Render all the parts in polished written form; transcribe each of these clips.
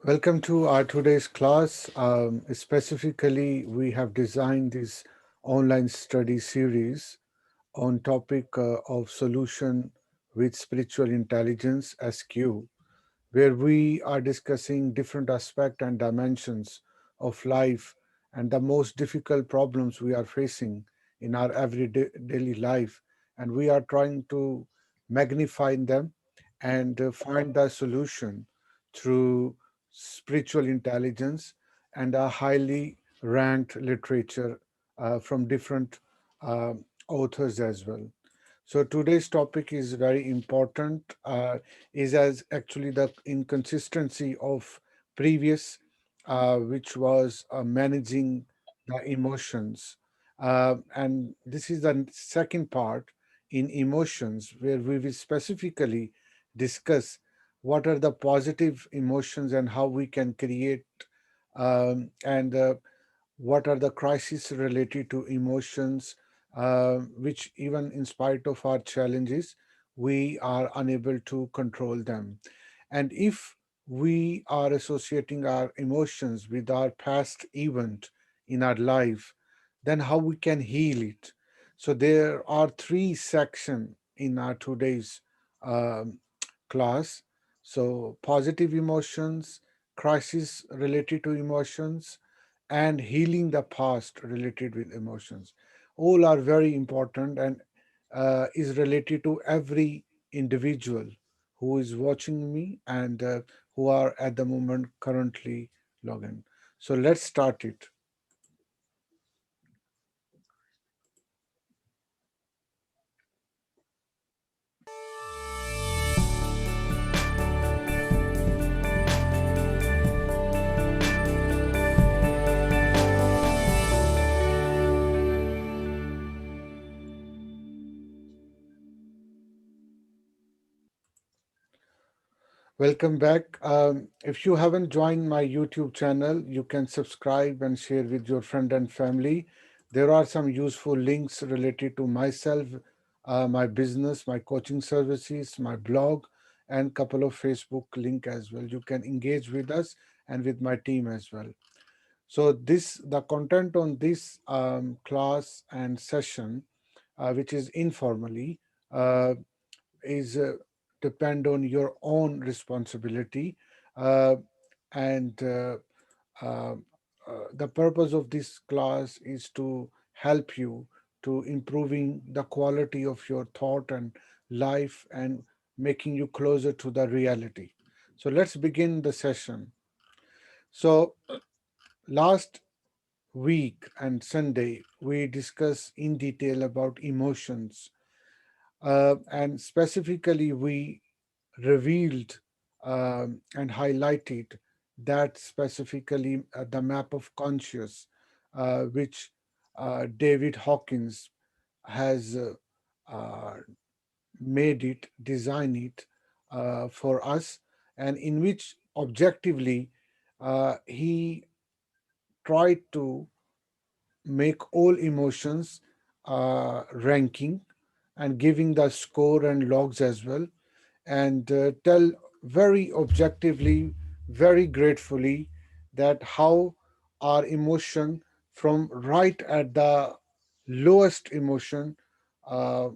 Welcome to our today's class. Specifically, we have designed this online study series on topic of solution with spiritual intelligence (SQ), where we are discussing different aspects and dimensions of life and the most difficult problems we are facing in our everyday daily life, and we are trying to magnify them and find the solution through spiritual intelligence and a highly ranked literature from different uh, authors as well. So today's topic is very important. Is as actually the inconsistency of previous, which was managing the emotions, and this is the second part in emotions, where we will specifically discuss what are the positive emotions and how we can create, and what are the crises related to emotions, which even in spite of our challenges, we are unable to control them. And if we are associating our emotions with our past event in our life, then how we can heal it. So there are three sections in our today's um, class. So positive emotions, crisis related to emotions, and healing the past related with emotions. All are very important and is related to every individual who is watching me and who are at the moment currently logging. So let's start it. Welcome back. If you haven't joined my YouTube channel, you can subscribe and share with your friend and family. There are some useful links related to myself, my business, my coaching services, my blog, and couple of Facebook link as well. You can engage with us and with my team as well. So the content on this class and session, which is informally, uh, is depend on your own responsibility, uh, and uh, the purpose of this class is to help you to improving the quality of your thought and life and making you closer to the reality. So let's begin the session. So last week and Sunday we discussed in detail about emotions, and specifically we revealed and highlighted that specifically the map of conscious, which David Hawkins has uh, made it, designed it for us, and in which objectively he tried to make all emotions ranking and giving the score and logs as well, and tell very objectively, very gratefully, that how our emotion from right at the lowest emotion uh,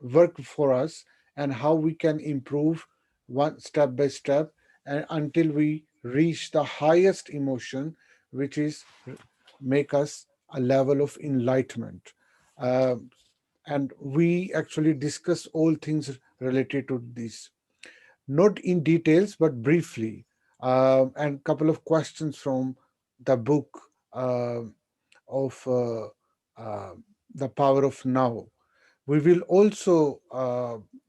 work for us, and how we can improve one step by step and until we reach the highest emotion, which is make us a level of enlightenment. Uh, and we actually discuss all things related to this, not in details but briefly, and couple of questions from the book of uh, the power of now. We will also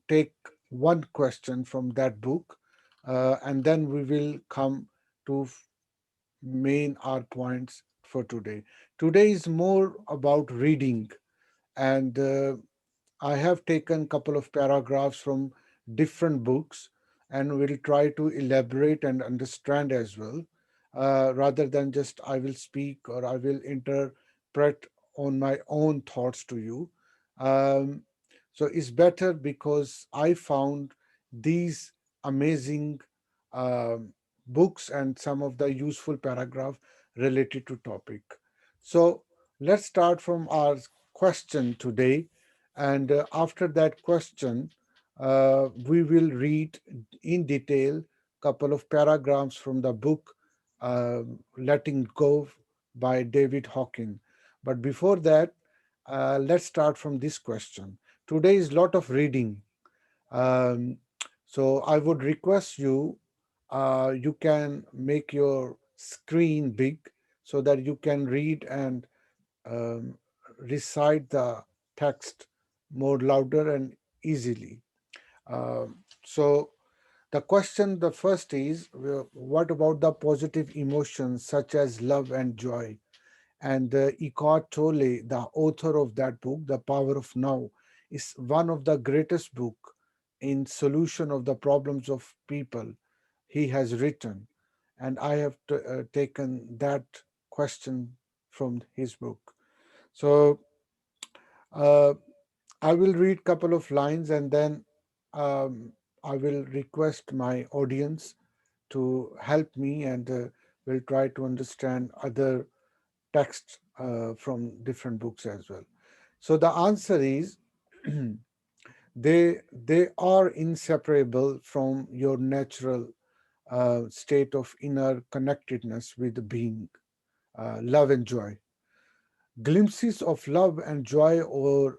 take one question from that book, and then we will come to main our points for today. Today is more about reading, and I have taken a couple of paragraphs from different books and will try to elaborate and understand as well, rather than just I will speak or I will interpret on my own thoughts to you. Um, so it's better because I found these amazing um, books and some of the useful paragraph related to topic. So let's start from our question today, and after that question, we will read in detail couple of paragraphs from the book Letting Go by David Hawking. But before that, let's start from this question. Today is lot of reading, um, so I would request you, you can make your screen big so that you can read and um, recite the text more louder and easily. So the question, the first is, what about the positive emotions such as love and joy? And Eckhart Tolle, the author of that book, The Power of Now, is one of the greatest book in solution of the problems of people he has written. And I have taken that question from his book. So uh, I will read couple of lines, and then um, I will request my audience to help me, and will try to understand other texts from different books as well. So the answer is they are inseparable from your natural state of inner connectedness with being, love and joy. Glimpses of love and joy or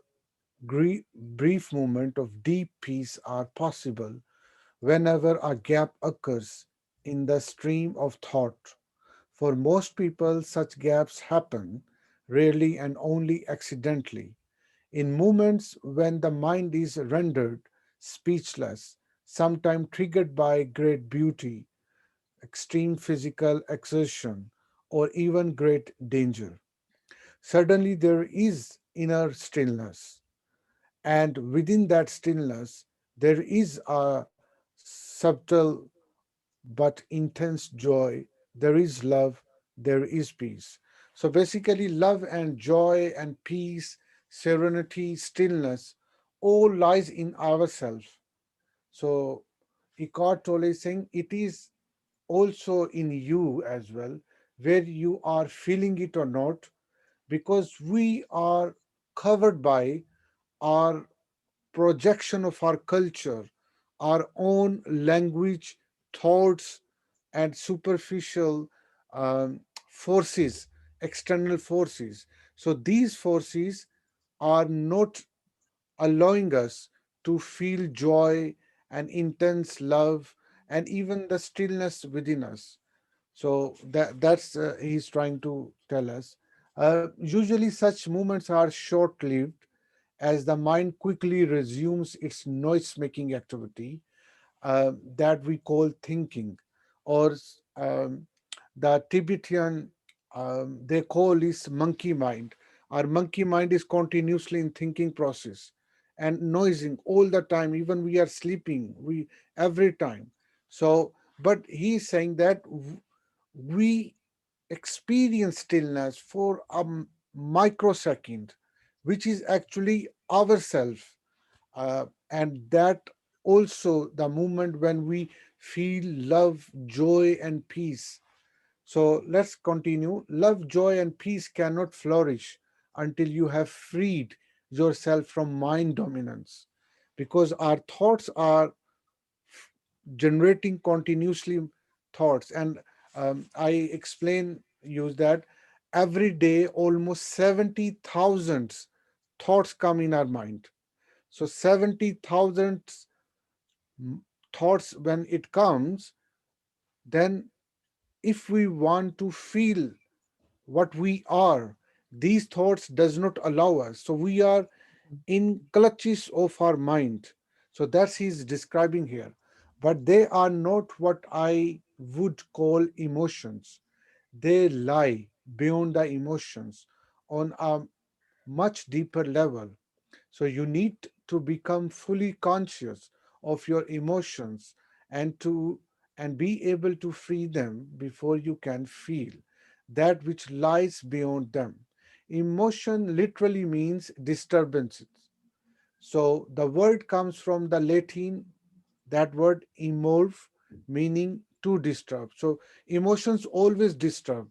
brief moment of deep peace are possible whenever a gap occurs in the stream of thought. For most people, such gaps happen rarely and only accidentally. In moments when the mind is rendered speechless, sometimes triggered by great beauty, extreme physical exertion, or even great danger. Suddenly there is inner stillness, and within that stillness, there is a subtle but intense joy. There is love, there is peace. So basically, love and joy and peace, serenity, stillness, all lies in ourselves. So Eckhart Tolle is saying it is also in you as well, where you are feeling it or not, because we are covered by our projection of our culture, our own language, thoughts, and superficial forces, external forces. So these forces are not allowing us to feel joy and intense love and even the stillness within us. So that's he's trying to tell us. Usually, such moments are short-lived, as the mind quickly resumes its noise-making activity that we call thinking, or the Tibetan they call is monkey mind. Our monkey mind is continuously in thinking process and noising all the time. Even we are sleeping, we every time. So, but he's saying that we experience stillness for a microsecond, which is actually ourself, and that also the moment when we feel love, joy, and peace. So let's continue. Love, joy, and peace cannot flourish until you have freed yourself from mind dominance, because our thoughts are generating continuously thoughts. And I explain use that every day almost 70,000 thoughts come in our mind. So 70,000 thoughts when it comes, then if we want to feel what we are, these thoughts does not allow us, so we are in clutches of our mind. So that's he's describing here. But they are not what I would call emotions. They lie beyond the emotions on a much deeper level. So you need to become fully conscious of your emotions, and to and be able to free them before you can feel that which lies beyond them. Emotion literally means disturbances. So the word comes from the Latin, that word emorph, meaning to disturb. So emotions always disturb.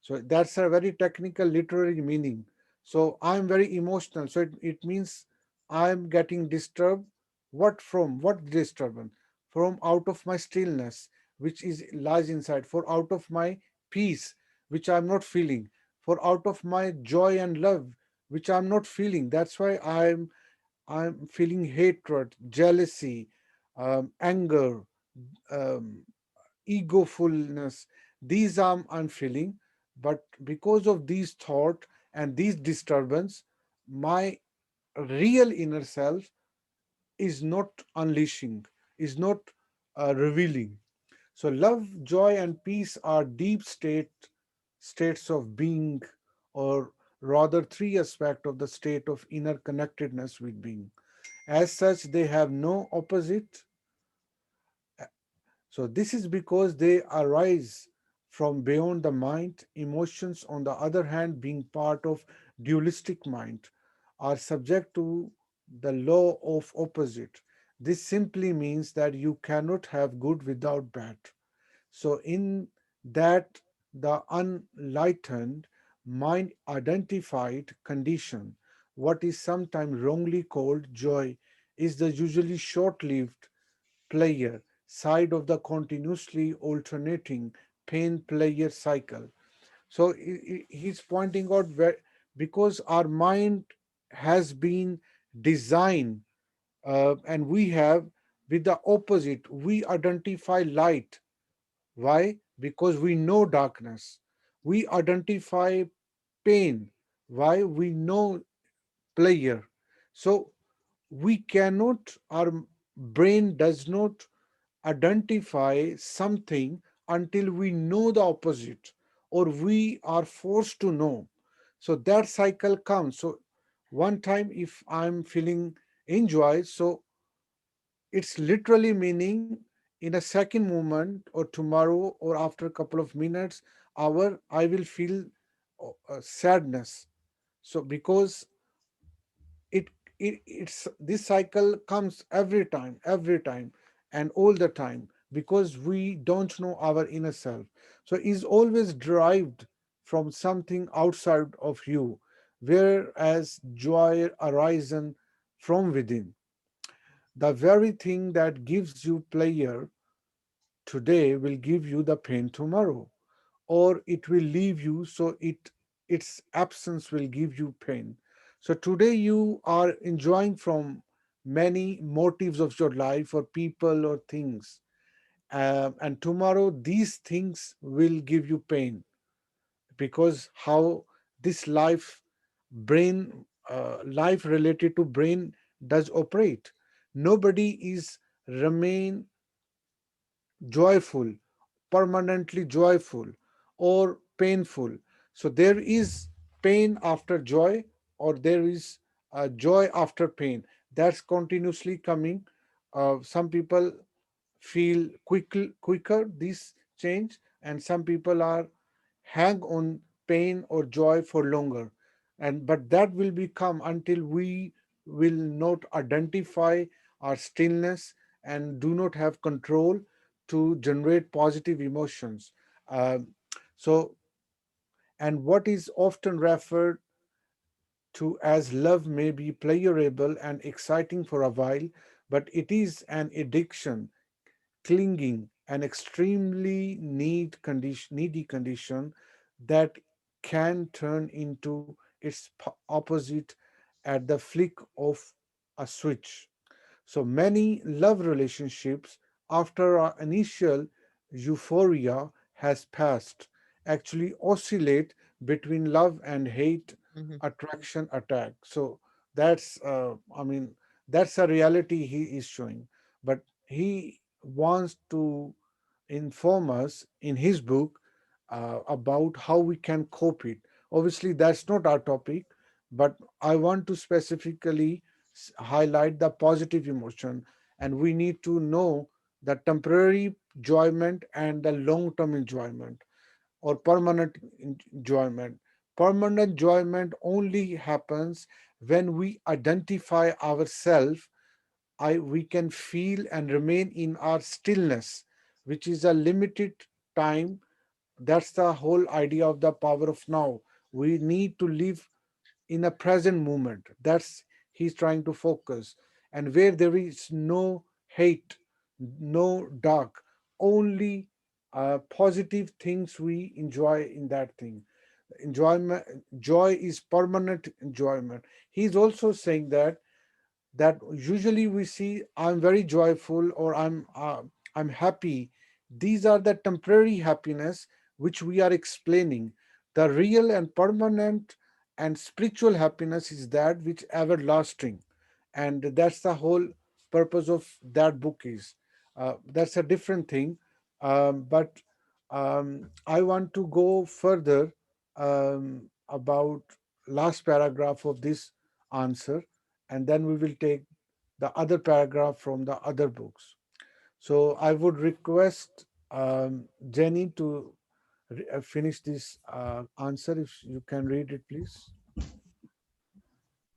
So that's a very technical literary meaning. So I'm very emotional. So it means I'm getting disturbed. What from? What disturbance? From out of my stillness, which is lies inside, for out of my peace, which I'm not feeling, for out of my joy and love, which I'm not feeling. That's why I'm feeling hatred, jealousy, anger, um, egofulness. These I'm feeling, but because of these thought and these disturbance, my real inner self is not unleashing, is not revealing. So love, joy, and peace are deep states of being, or rather three aspects of the state of inner connectedness with being. As such, they have no opposite. So this is because they arise from beyond the mind. Emotions, on the other hand, being part of dualistic mind, are subject to the law of opposite. This simply means that you cannot have good without bad. So in that, the unlightened mind identified condition, what is sometimes wrongly called joy, is the usually short-lived player side of the continuously alternating pain player cycle. So he's pointing out where, because our mind has been designed, and we have with the opposite, we identify light. Why? Because we know darkness. We identify pain. Why? We know pleasure. So we cannot, our brain does not identify something until we know the opposite, or we are forced to know. So that cycle comes. So one time, if I'm feeling enjoy, so it's literally meaning in a second moment, or tomorrow, or after a couple of minutes, hour, I will feel sadness. So because it, it's this cycle comes every time and all the time, because we don't know our inner self. So is always derived from something outside of you, whereas joy arises from within. The very thing that gives you pleasure today will give you the pain tomorrow, or it will leave you, so its absence will give you pain. So today you are enjoying from many motives of your life, or people or things, and tomorrow these things will give you pain, because how this life related to brain does operate. Nobody is remain joyful, permanently joyful, or painful. So there is pain after joy, or there is joy after pain. That's continuously coming. Some people feel quicker this change, and some people are hang on pain or joy for longer. And but that will become until we will not identify our stillness and do not have control to generate positive emotions. Um, so, and what is often referred to as love may be pleasurable and exciting for a while, but it is an addiction, clinging, an extremely needy condition that can turn into its opposite at the flick of a switch. So many love relationships, after our initial euphoria has passed, actually oscillate between love and hate, Mhm. attraction, attack. So that's, I mean, that's a reality he is showing. But he wants to inform us in his book about how we can cope it. Obviously, that's not our topic, but I want to specifically highlight the positive emotion, and we need to know the temporary enjoyment and the long-term enjoyment, or permanent enjoyment. Permanent enjoyment only happens when we identify ourselves. We can feel and remain in our stillness, which is a limited time. That's the whole idea of the power of now. We need to live in a present moment. That's he's trying to focus. And where there is no hate, no dark, only positive things we enjoy in that thing. Enjoyment, joy is permanent enjoyment. He's also saying that usually we see I'm very joyful or I'm happy. These are the temporary happiness which we are explaining. The real and permanent and spiritual happiness is that which everlasting, and that's the whole purpose of that book is. That's a different thing, but I want to go further about last paragraph of this answer, and then we will take the other paragraph from the other books. So I would request Jenny to finish this answer. If you can read it, please.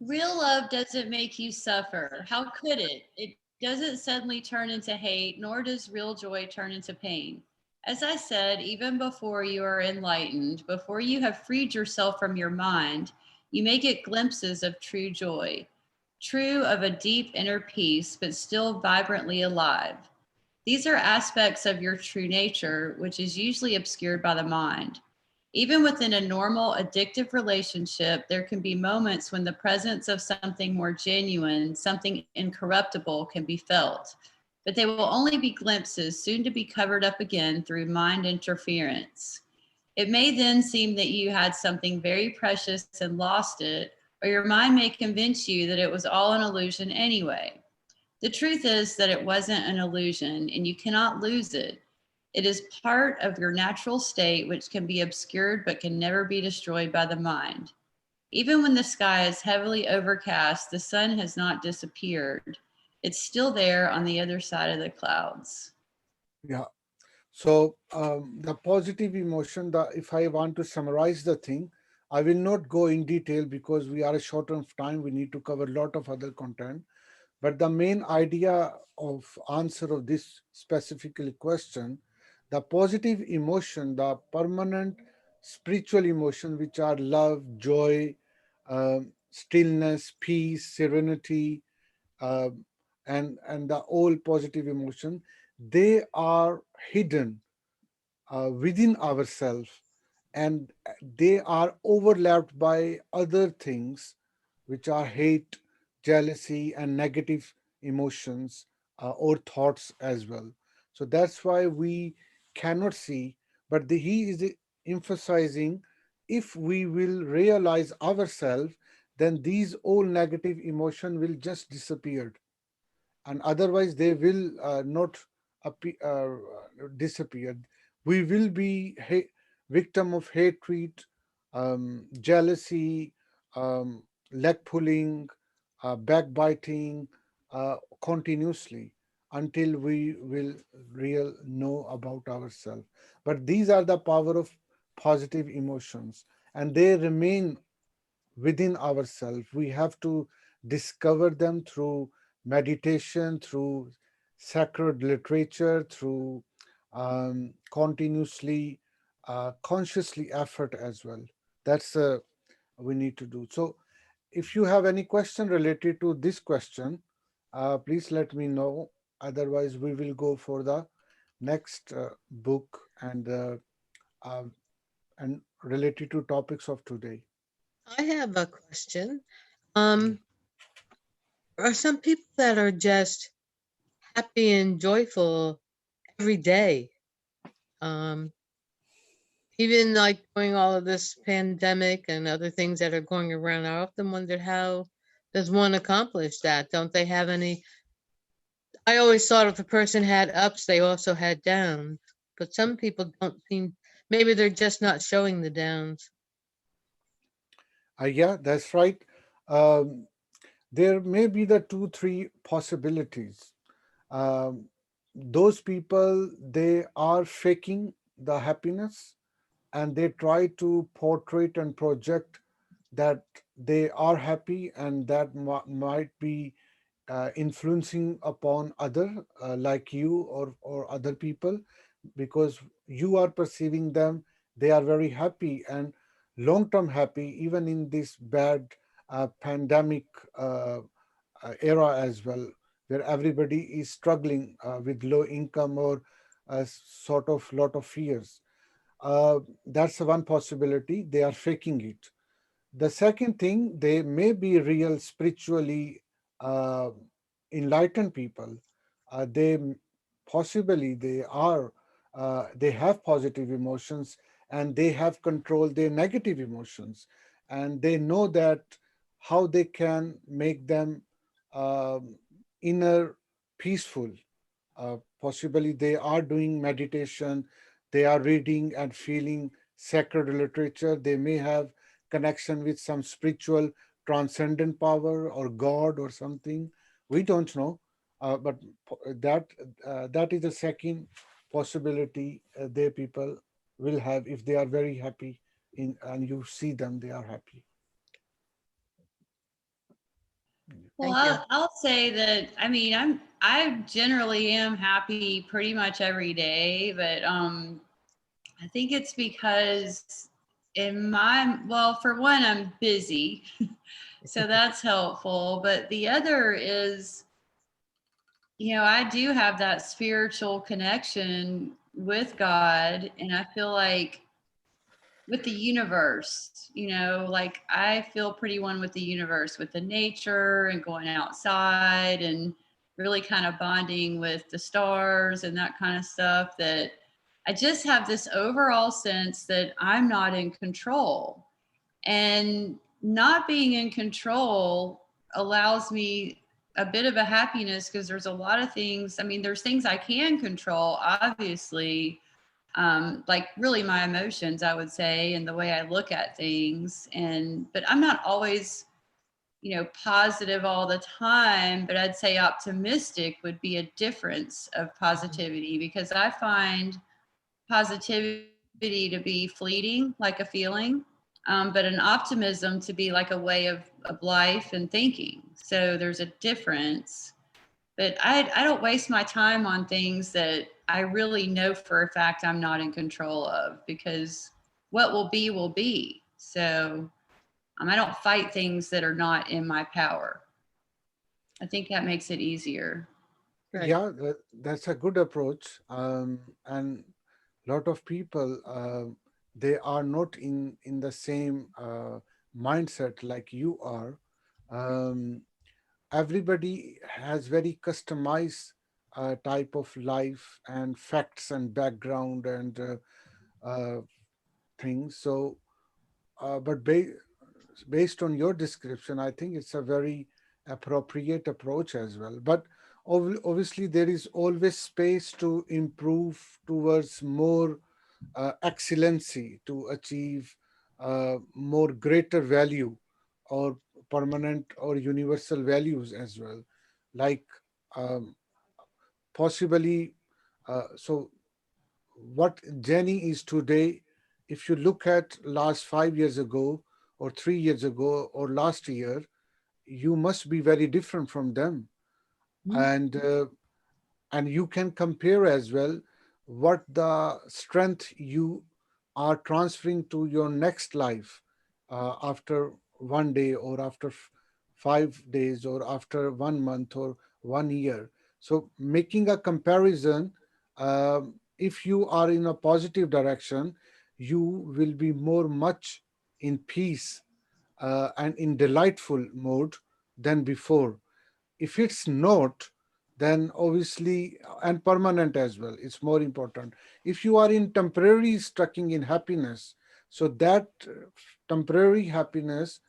Real love doesn't make you suffer. How could it? It doesn't suddenly turn into hate, nor does real joy turn into pain. As I said, even before you are enlightened, before you have freed yourself from your mind, you may get glimpses of true joy, true of a deep inner peace, but still vibrantly alive. These are aspects of your true nature, which is usually obscured by the mind. Even within a normal addictive relationship, there can be moments when the presence of something more genuine, something incorruptible, can be felt. But they will only be glimpses, soon to be covered up again through mind interference. It may then seem that you had something very precious and lost it, or your mind may convince you that it was all an illusion anyway. The truth is that it wasn't an illusion and you cannot lose it. It is part of your natural state, which can be obscured but can never be destroyed by the mind. Even when the sky is heavily overcast, the sun has not disappeared. It's still there on the other side of the clouds. Yeah. So the positive emotion, the if I want to summarize the thing, I will not go in detail because we are short of time. We need to cover a lot of other content. But the main idea of answer of this specifically question, the positive emotion, the permanent spiritual emotion, which are love, joy, stillness, peace, serenity, uh, and the all positive emotion, they are hidden within ourselves, and they are overlapped by other things which are hate, jealousy, and negative emotions or thoughts as well. So that's why we cannot see, but he is emphasizing if we will realize ourselves, then these all negative emotion will just disappear, and otherwise they will not disappear. We will be victim of hatred, jealousy, leg pulling, backbiting, continuously until we will real know about ourselves. But these are the power of positive emotions, and they remain within ourselves. We have to discover them through meditation, through sacred literature, through continuously, consciously effort as well. That's we need to do. So, if you have any question related to this question, please let me know. Otherwise, we will go for the next book uh, and related to topics of today. I have a question. Um, are some people that are just happy and joyful every day? Um, Even like during all of this pandemic and other things that are going around, I often wondered how does one accomplish that? Don't they have any? I always thought if a person had ups, they also had downs, but some people don't seem. Maybe they're just not showing the downs. Yeah, that's right. Um, there may be the two, three possibilities. Um, those people, they are faking the happiness, and they try to portray and project that they are happy, and that might be influencing upon other like you or other people, because you are perceiving them, they are very happy and long term happy even in this bad pandemic era as well, where everybody is struggling with low income or sort of lot of fears. That's one possibility, they are faking it. The second thing, they may be real spiritually uh, enlightened people. They possibly they are they have positive emotions and they have controlled their negative emotions, and they know that how they can make them um, inner peaceful. Possibly they are doing meditation, they are reading and feeling sacred literature, they may have connection with some spiritual transcendent power or God or something. We don't know, but that that is the second possibility they people will have if they are very happy in and you see them they are happy. Well, Thank you. I'll say that I generally am happy pretty much every day, but I think it's because well, for one, I'm busy, so that's helpful. But the other is, I do have that spiritual connection with God, and I feel like with the universe, like I feel pretty one with the universe, with the nature and going outside and really kind of bonding with the stars and that kind of stuff, that I just have this overall sense that I'm not in control. And not being in control allows me a bit of a happiness, because there's a lot of things. There's things I can control, obviously, like really my emotions, I would say, and the way I look at things. But I'm not always, positive all the time. But I'd say optimistic would be a difference of positivity, because I find positivity to be fleeting, like a feeling, but an optimism to be like a way of life and thinking. So there's a difference. But I don't waste my time on things that I really know for a fact I'm not in control of, because what will be will be. So I don't fight things that are not in my power. I think that makes it easier. Right. Yeah, that's a good approach. And lot of people they are not in the same mindset like you are. Um, Everybody has very customized type of life and facts and background and uh, things. So, based on your description, I think it's a very appropriate approach as well. But obviously, there is always space to improve towards more excellency, to achieve more greater value or permanent or universal values as well, like um, possibly so what Jenny is today, if you look at last 5 years ago or 3 years ago or last year, you must be very different from them. And and you can compare as well what the strength you are transferring to your next life after one day or after 5 days or after 1 month or 1 year. So making a comparison, if you are in a positive direction, you will be more much in peace and in delightful mode than before. If it's not, then obviously, and permanent as well, it's more important. If you are in temporary stucking in happiness, so that temporary happiness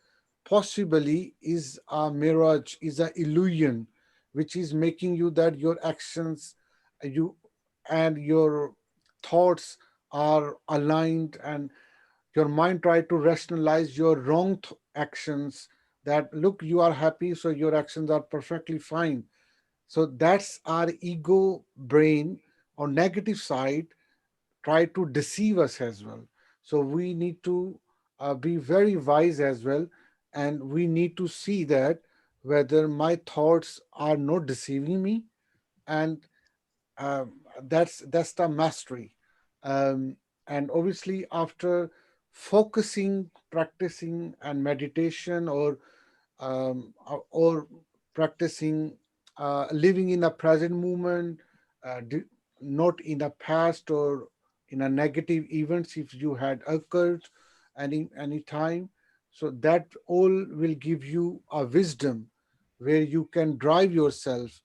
possibly is a mirage, is a illusion, which is making you that your actions you and your thoughts are aligned, and your mind try to rationalize your wrong actions, that look, you are happy so your actions are perfectly fine. So that's our ego brain or negative side try to deceive us as well. So we need to be very wise as well, and we need to see that whether my thoughts are not deceiving me, and that's the mastery. And obviously, after focusing, practicing, and meditation, or practicing living in a present moment, not in a past or in a negative events if you had occurred any time. So that all will give you a wisdom where you can drive yourself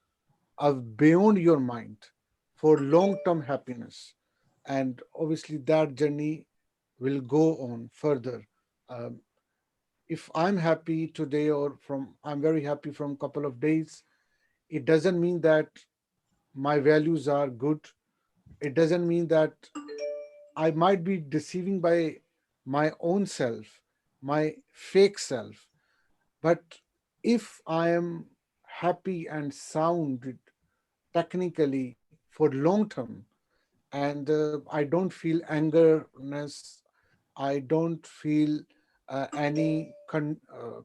beyond your mind for long-term happiness. And obviously that journey will go on further. Um, if I'm happy today, or from I'm very happy from a couple of days, it doesn't mean that my values are good. It doesn't mean that I might be deceiving by my own self, my fake self. But if I am happy and sound technically for long term, and I don't feel angerness, I don't feel any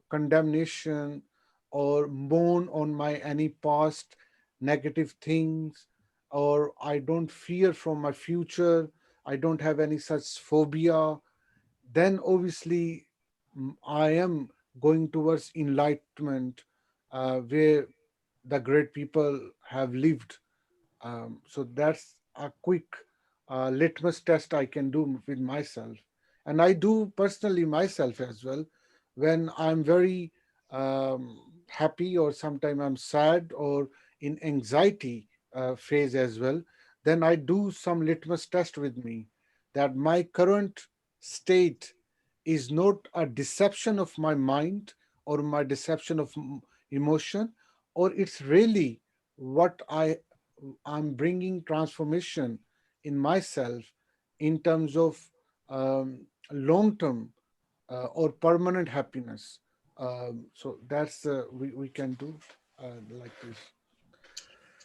condemnation or moan on my any past negative things, or I don't fear from my future, I don't have any such phobia, then obviously I am going towards enlightenment, where the great people have lived. So that's a quick litmus test I can do with myself. And I do personally myself as well. When I'm very happy, or sometimes I'm sad or in anxiety phase as well, then I do some litmus test with me, that my current state is not a deception of my mind or my deception of emotion, or it's really what I'm bringing transformation in myself in terms of long term or permanent happiness. So that's we can do like this.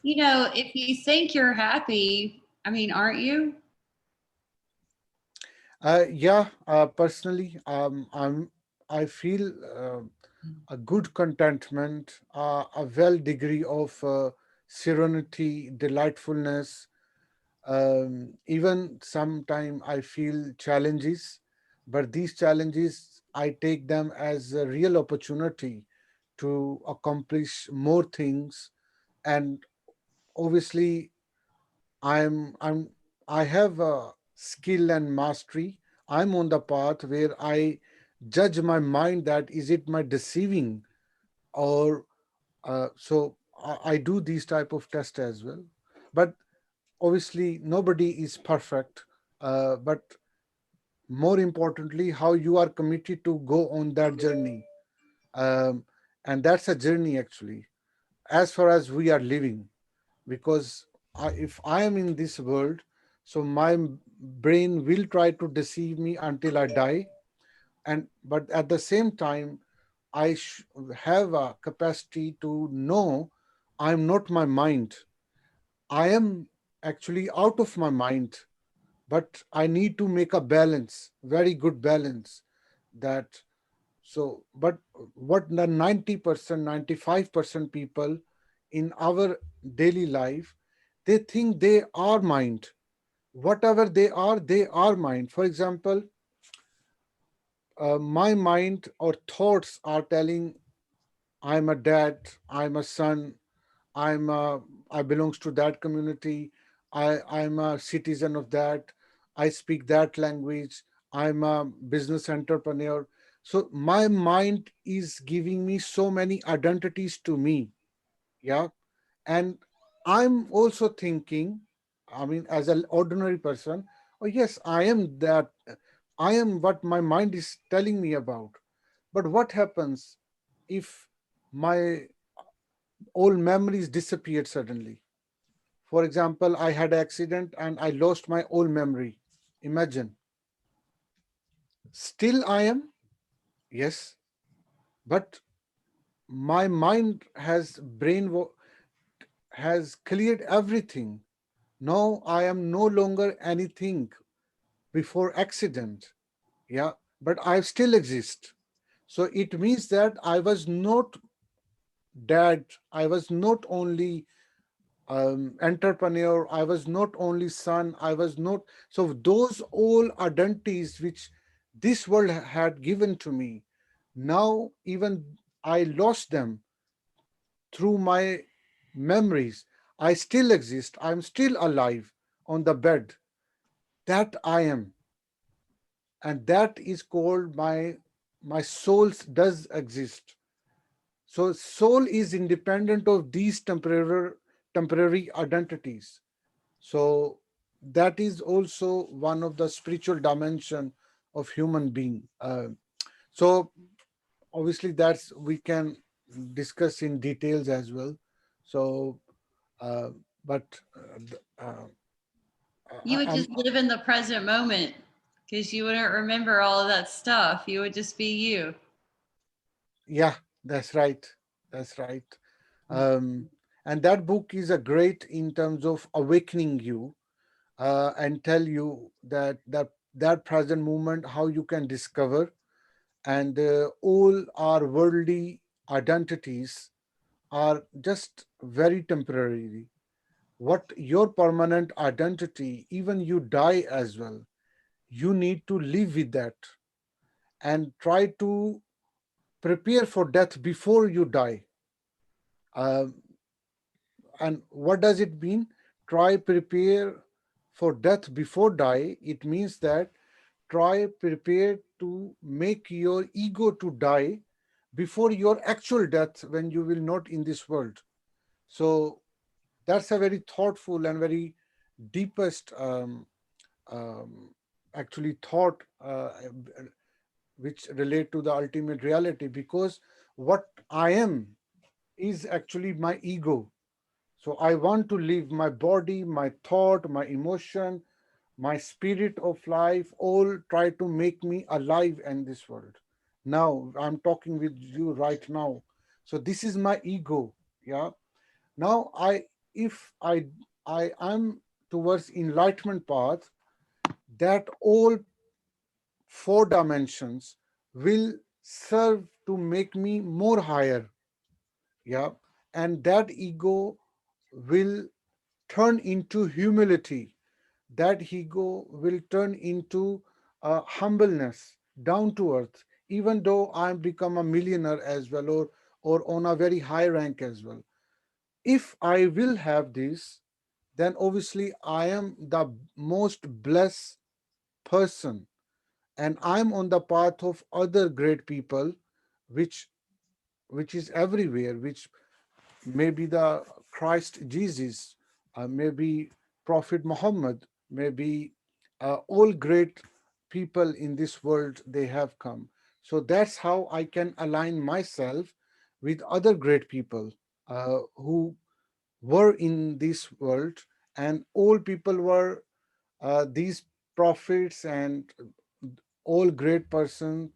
If you think you're happy, I mean, aren't you? Yeah, personally, I feel a good contentment, a well degree of serenity, delightfulness. Even sometime I feel challenges, but these challenges I take them as a real opportunity to accomplish more things. And obviously I'm I have a skill and mastery. I'm on the path where I judge my mind, that is it my deceiving, or I do these type of tests as well. But obviously nobody is perfect, but more importantly how you are committed to go on that journey. um, and that's a journey actually, as far as we are living. Because if I am in this world, so my brain will try to deceive me until I die. And but at the same time, I have a capacity to know I'm not my mind. I am actually out of my mind, but I need to make a balance, very good balance. That but what the 90%, 95% people in our daily life, they think they are mind. Whatever they are mind. For example, my mind or thoughts are telling I'm a dad, I'm a son, I'm a, I belongs to that community. I'm a citizen of that. I speak that language. I'm a business entrepreneur. So my mind is giving me so many identities to me. Yeah. And I'm also thinking, I mean, as an ordinary person, oh yes, I am that. I am what my mind is telling me about. But what happens if my old memories disappeared suddenly? For example, I had an accident and I lost my old memory. Imagine. Still I am, yes, but my mind has cleared everything. Now I am no longer anything before accident. Yeah, but I still exist. So it means that I was not dad, I was not only entrepreneur, I was not only son, I was not. So those all identities which this world had given to me, now even I lost them through my memories. I still exist, I'm still alive on the bed. That I am, and that is called my soul does exist. So soul is independent of these temporary identities. So that is also one of the spiritual dimension of human being. So obviously that's we can discuss in details as well. So, uh, but You would I'm just live in the present moment because you wouldn't remember all of that stuff. You would just be you. yeah, that's right. That's right. Um, and that book is a great in terms of awakening you and tell you that present moment how you can discover, and all our worldly identities are just very temporary. What your permanent identity, even you die as well, you need to live with that and try to prepare for death before you die. Um, and what does it mean? Try prepare for death before die. It means that try prepare to make your ego to die before your actual death when you will not in this world. So that's a very thoughtful and very deepest um, actually thought which relate to the ultimate reality, because what I am is actually my ego. So I want to live my body, my thought, my emotion, my spirit of life, all try to make me alive in this world. Now I'm talking with you right now. So this is my ego. Yeah. Now if I am towards enlightenment path, that all four dimensions will serve to make me more higher. Yeah. And that ego will turn into humility. That ego will turn into humbleness, down to earth, even though I become a millionaire as well, or on a very high rank as well. If I will have this, then obviously I am the most blessed person, and I'm on the path of other great people, which which is everywhere, which maybe the Christ Jesus, maybe Prophet Muhammad, maybe all great people in this world, they have come. So that's how I can align myself with other great people who were in this world, and all people were these prophets, and all great persons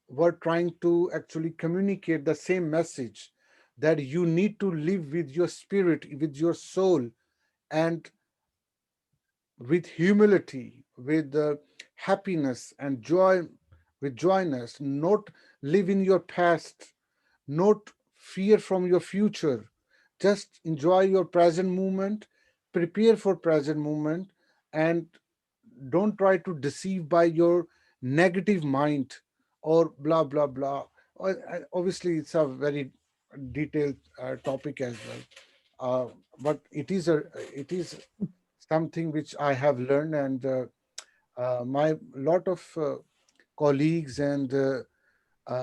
were trying to actually communicate the same message, that you need to live with your spirit, with your soul, and with humility, with happiness and joy, with joyness, not live in your past, not fear from your future. Just enjoy your present moment, prepare for present moment, and don't try to deceive by your negative mind or blah blah blah. Obviously it's a very detailed topic as well, but it is something which I have learned, and my lot of colleagues and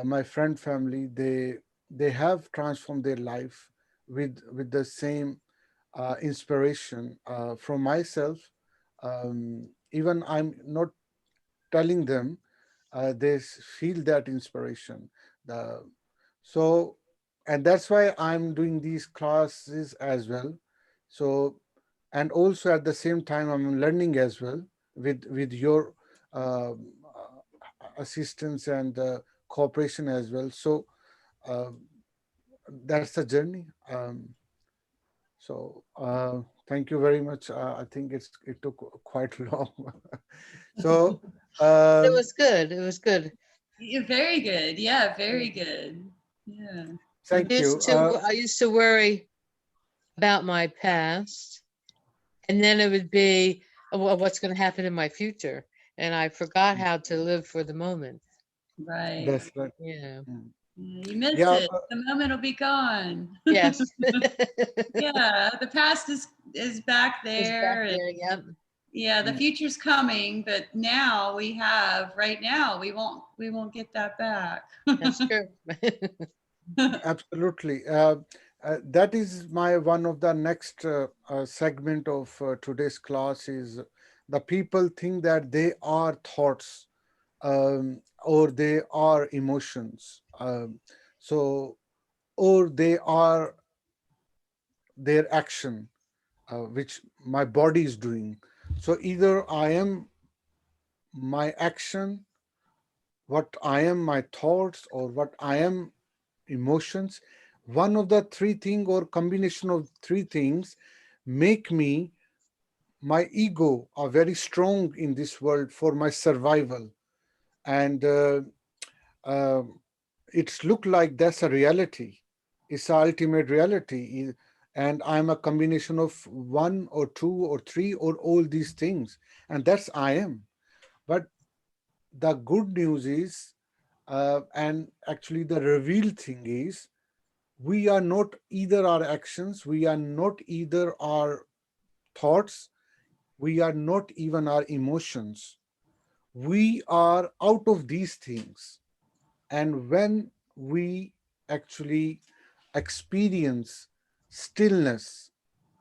my friend family, they have transformed their life with the same inspiration from myself. Even I'm not telling them, they feel that inspiration. The, so, and that's why I'm doing these classes as well. So, and also at the same time, I'm learning as well with your assistance and cooperation as well. So, uh, that's the journey. Thank you very much. I think it took quite long. So, But it um, was good. It was good. Very good. Yeah, very good. Yeah. Thank you. I used to worry about my past, and then it would be, "Oh, well, what's going to happen in my future?" And I forgot how to live for the moment. Right. That's right. Yeah. Mm. Yeah, you miss Yeah, it. The moment will be gone. Yes. Yeah, the past is back It's back there, and there. Yep. yeah, the mm, future's coming, but now we have right now we won't get that back. That's true. absolutely. That is my one of the next segment of today's class is the people think that they are thoughts, or they are emotions. So, or they are their action, which my body is doing. So either I am my action, what I am my thoughts, or what I am emotions. One of the three thing or combination of three things make me my ego are very strong in this world for my survival, and uh, it's look like that's a reality. It's a ultimate reality, and I'm a combination of one or two or three or all these things, and that's I am. But the good news is, and actually the revealed thing is, we are not either our actions, we are not either our thoughts, we are not even our emotions. We are out of these things. And when we actually experience stillness,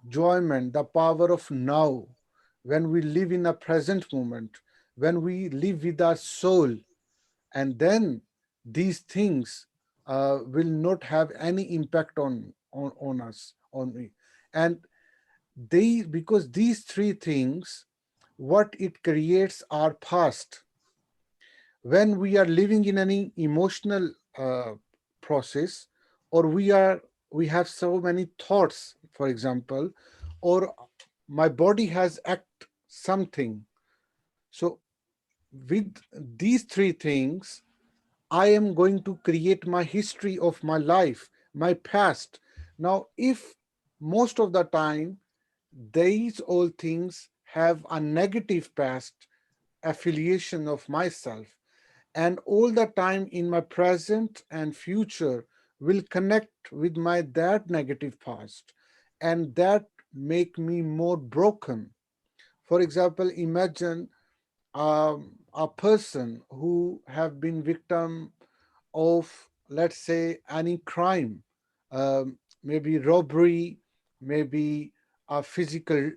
enjoyment, the power of now, when we live in a present moment, when we live with our soul, and then these things will not have any impact on us, on me. And they, because these three things, what it creates our past. When we are living in any emotional process, or we have so many thoughts, for example, or my body has act something. So with these three things, I am going to create my history of my life, my past. Now, if most of the time these all things have a negative past affiliation of myself, and all the time in my present and future will connect with my that negative past, and that make me more broken. For example, imagine a person who have been victim of, let's say, any crime, maybe robbery, maybe a physical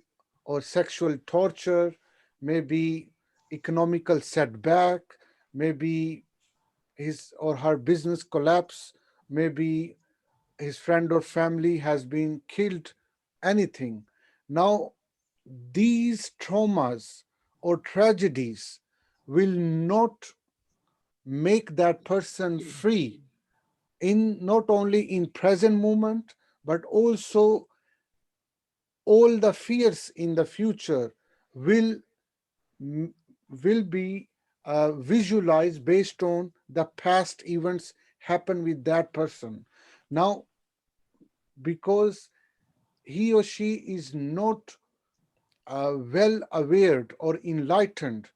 or sexual torture, maybe economical setback, maybe his or her business collapse, maybe his friend or family has been killed, anything. Now, these traumas or tragedies will not make that person free in not only in present moment, but also all the fears in the future will will be visualized based on the past events happen with that person. Now, because he or she is not well aware or enlightened,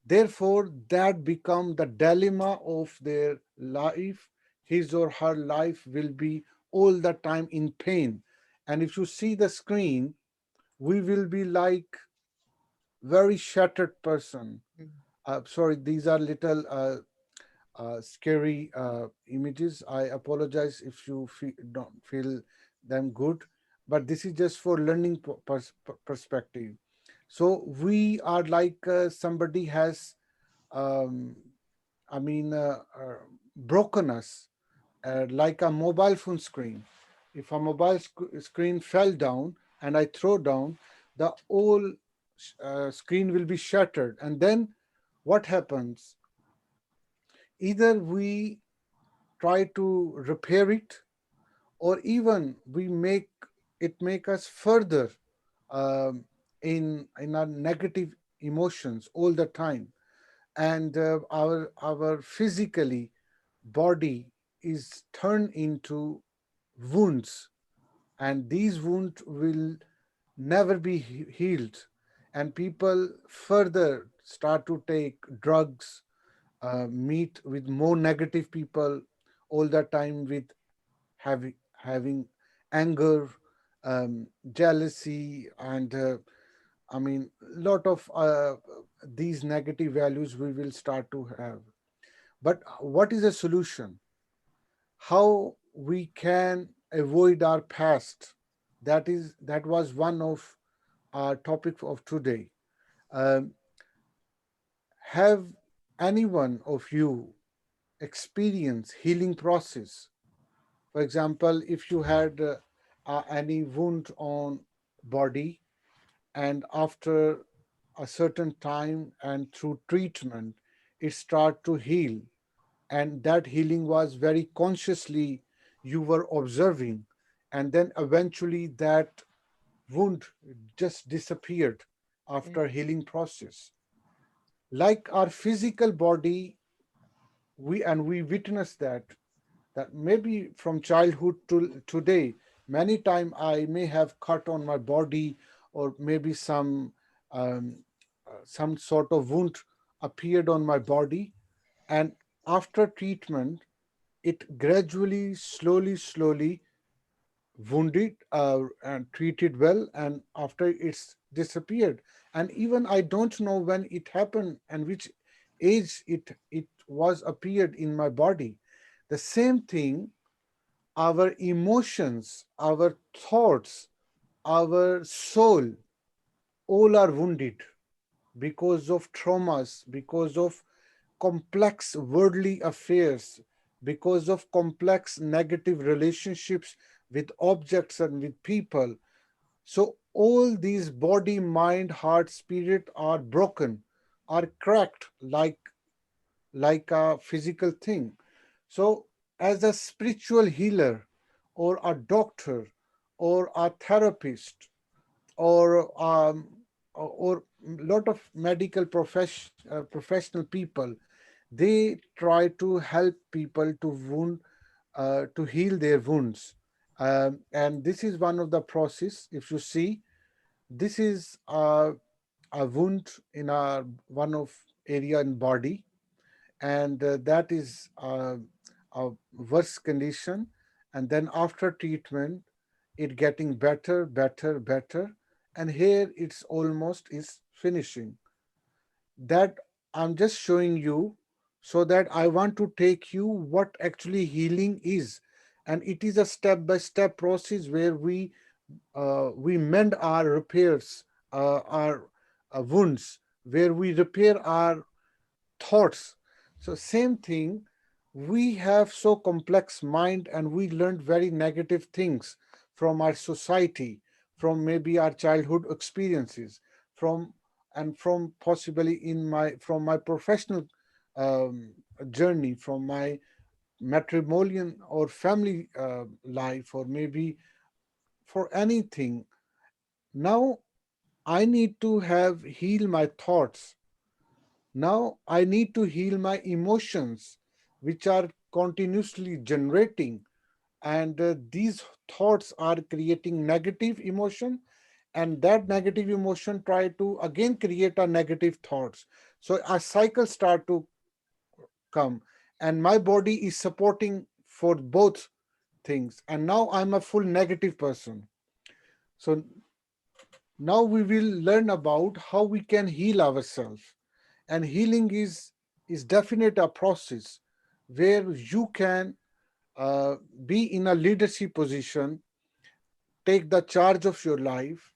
therefore that become the dilemma of their life. His or her life will be all the time in pain. And if you see the screen, we will be like very shattered person. Sorry, these are little scary images. I apologize if you don't feel them good, but this is just for learning perspective. So we are like somebody has, um, I mean, broken us, like a mobile phone screen. If a mobile screen fell down and I throw down, the whole screen will be shattered. And then what happens? Either we try to repair it, or even we make us further um, in our negative emotions all the time, and our physically body is turned into wounds, and these wounds will never be healed. And people further start to take drugs, meet with more negative people all the time, with having anger, jealousy, and I mean, lot of these negative values we will start to have. But what is the solution? How we can avoid our past? That was one of our topic of today. Um, have anyone of you experience healing process? For example, if you had any wound on body, and after a certain time and through treatment, it start to heal, and that healing was very consciously you were observing, and then eventually that wound just disappeared Yeah. after healing process. Like our physical body, we witness that maybe from childhood to today, many time I may have cut on my body, or maybe um, some sort of wound appeared on my body, and after treatment it gradually, slowly wounded and treated well, and after it's disappeared. And even I don't know when it happened and which age it was appeared in my body. The same thing, our emotions, our thoughts, our soul, all are wounded because of traumas, because of complex worldly affairs, because of complex negative relationships with objects and with people. So all these body, mind, heart, spirit are broken, are cracked like a physical thing. So as a spiritual healer, or a doctor, or a therapist, or lot of medical professional people, they try to help people to heal their wounds. And this is one of the process. If you see, this is a wound in our one of area in body, and that is a worse condition. And then after treatment, it getting better, and here it's almost is finishing. That I'm just showing you, so that I want to take you what actually healing is. And it is a step by step process where we mend our repairs, our wounds, where we repair our thoughts. So same thing, we have so complex mind, and we learned very negative things from our society, from maybe our childhood experiences, from and from possibly in my from my professional um, journey, from my matrimonial or family life, or maybe for anything. Now I need to have heal my thoughts. Now I need to heal my emotions, which are continuously generating, and these thoughts are creating negative emotion, and that negative emotion try to again create a negative thoughts. So a cycle start to come, and my body is supporting for both things, and now I'm a full negative person. So now we will learn about how we can heal ourselves. And healing is definite a process where you can uh, be in a leadership position, take the charge of your life,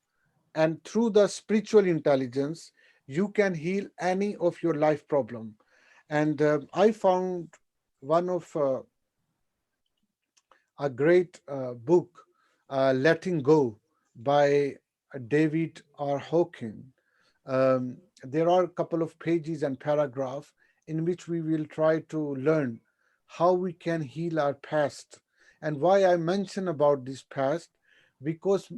and through the spiritual intelligence you can heal any of your life problem. And I found one of a great book, Letting Go, by David R. Hawkins. There are a couple of pages and paragraph in which we will try to learn how we can heal our past. And why I mention about this past, because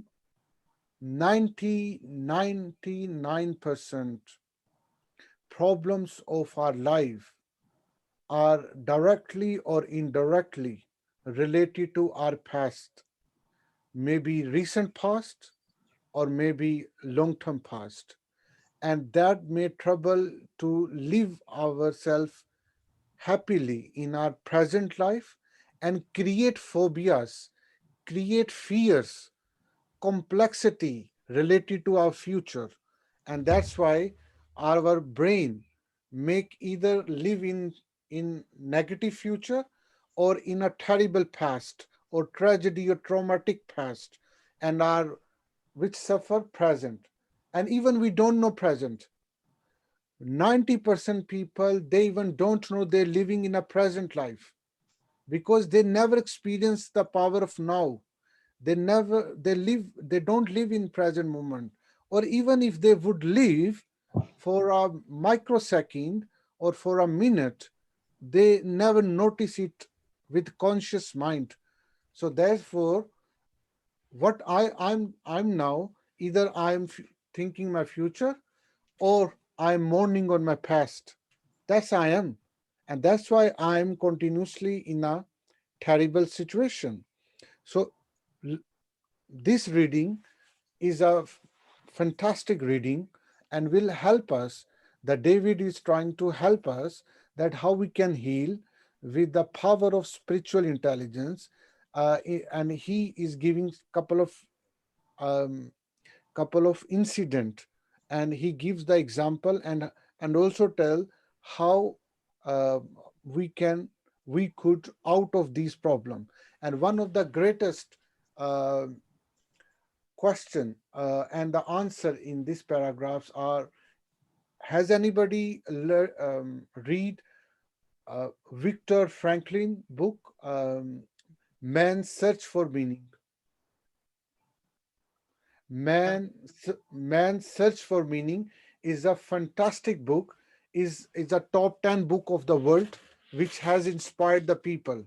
99% problems of our life are directly or indirectly related to our past, maybe recent past or maybe long term past. And that may trouble to live ourselves happily in our present life and create phobias, create fears, complexity related to our future. And that's why our brain make either live in negative future or in a terrible past or tragedy or traumatic past, and are which suffer present. And even we don't know present. 90% people, they even don't know they're living in a present life because they never experience the power of now. They don't live in present moment. Or even if they would live for a microsecond or for a minute, they never notice it with conscious mind. So therefore, what I'm now, either thinking my future or I'm mourning on my past. That's I am. And that's why I'm continuously in a terrible situation. So this reading is a fantastic reading and will help us. That David is trying to help us that how we can heal with the power of spiritual intelligence. And he is giving um, couple of incident, and he gives the example and also tell how uh, we can we could out of these problem. And one of the greatest uh, question and the answer in these paragraphs are: has anybody read Viktor Franklin book, Man's Search for Meaning? Man's Search for Meaning is a fantastic book, is a top 10 book of the world, which has inspired the people,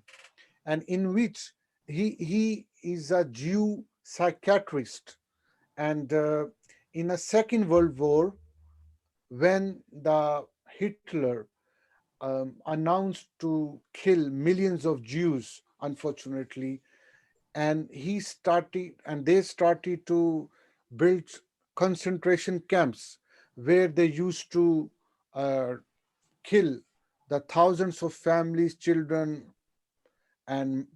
and in which he is a Jew psychiatrist. And in a Second World War, when the Hitler announced to kill millions of Jews, unfortunately, and they started to build concentration camps where they used to uh, kill the thousands of families, children, and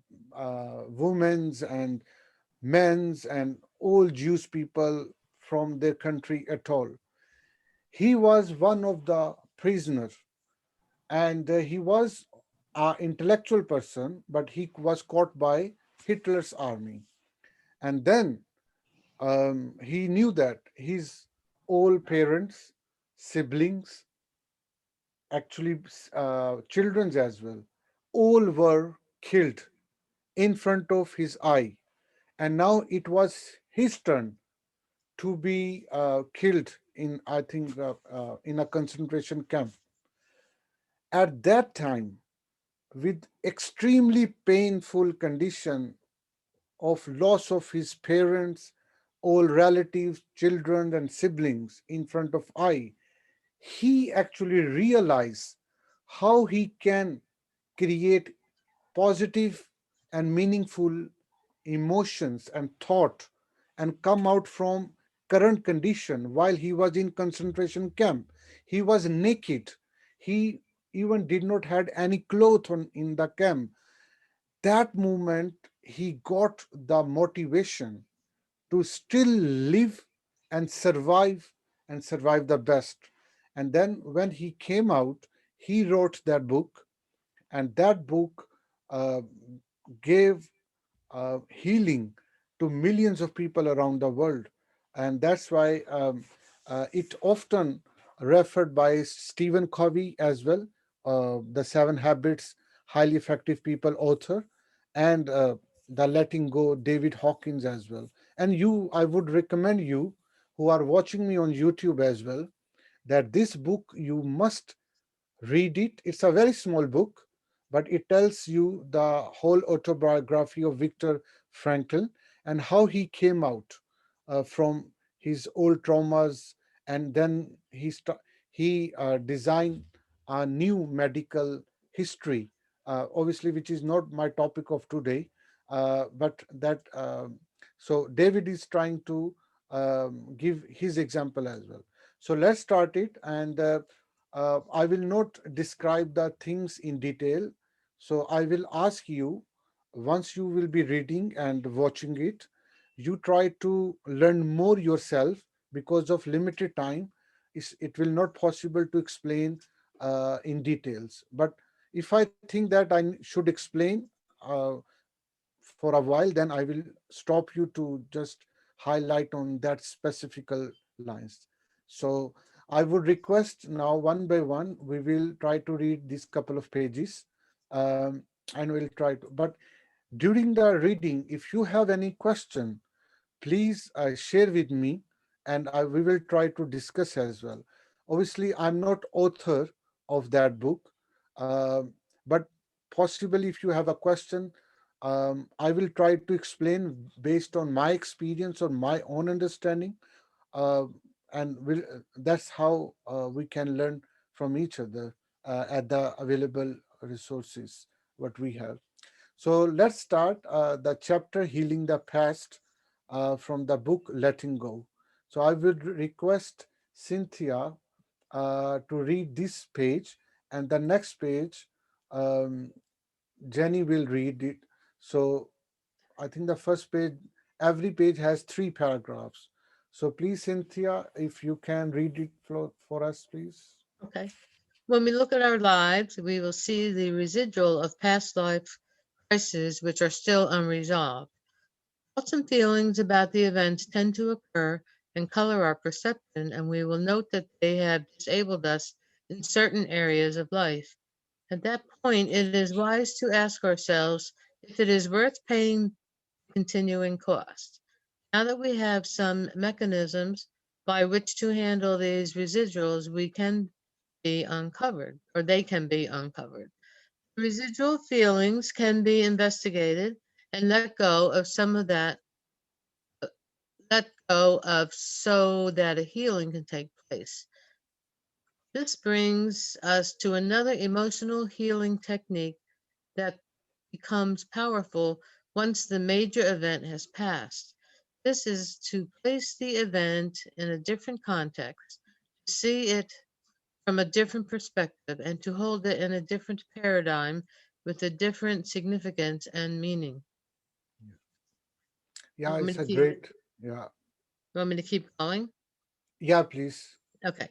women's and men's and all Jewish people from their country at all. He was one of the prisoners, and he was an intellectual person, but he was caught by Hitler's army. And then he knew that his all parents, siblings, actually children as well, all were killed in front of his eye. And now it was his turn to be killed in, I think, in a concentration camp. At that time, with extremely painful condition of loss of his parents, all relatives, children, and siblings in front of eye, he actually realized how he can create positive and meaningful emotions and thought and come out from current condition. While he was in concentration camp, he was naked. He even did not had any cloth on in the camp. That moment he got the motivation to still live and survive the best. And then when he came out, he wrote that book, and that book uh, gave healing to millions of people around the world. And that's why it often referred by Stephen Covey as well, the Seven Habits, highly effective people author, and the Letting Go, David Hawkins as well. And you, I would recommend you who are watching me on YouTube as well, that this book you must read it. It's a very small book, but it tells you the whole autobiography of Viktor Frankl and how he came out from his old traumas, and then he designed a new medical history obviously, which is not my topic of today, but that so David is trying to give his example as well. So let's start it, and I will not describe the things in detail. So I will ask you, once you will be reading and watching it, you try to learn more yourself. Because of limited time, it will not possible to explain in details. But if I think that I should explain for a while, then I will stop you to just highlight on that specific lines. So I would request now, one by one, we will try to read these couple of pages, um, and we'll try to. But during the reading, if you have any question, please share with me, and we will try to discuss as well. Obviously, I'm not author of that book, uh, but possibly if you have a question, I will try to explain based on my experience or my own understanding, uh, and that's how we can learn from each other at the available resources what we have. So let's start the chapter Healing the Past from the book Letting Go. So I would request Cynthia to read this page, and the next page, um, Jenny will read it. So I think the first page, every page has three paragraphs. So please, Cynthia, if you can read it for us, please. Okay. When we look at our lives, we will see the residual of past life crises which are still unresolved. Thoughts and feelings about the events tend to occur and color our perception, and we will note that they have disabled us in certain areas of life. At that point, it is wise to ask ourselves if it is worth paying continuing cost. Now that we have some mechanisms by which to handle these residuals, we can be uncovered, or they can be uncovered. Residual feelings can be investigated and let go of some of that, let go of so that a healing can take place. This brings us to another emotional healing technique that becomes powerful once the major event has passed. This is to place the event in a different context, to see it from a different perspective, and to hold it in a different paradigm with a different significance and meaning. You Yeah, want me it's to a keep, great, yeah. want me to keep going? Yeah, please. Okay.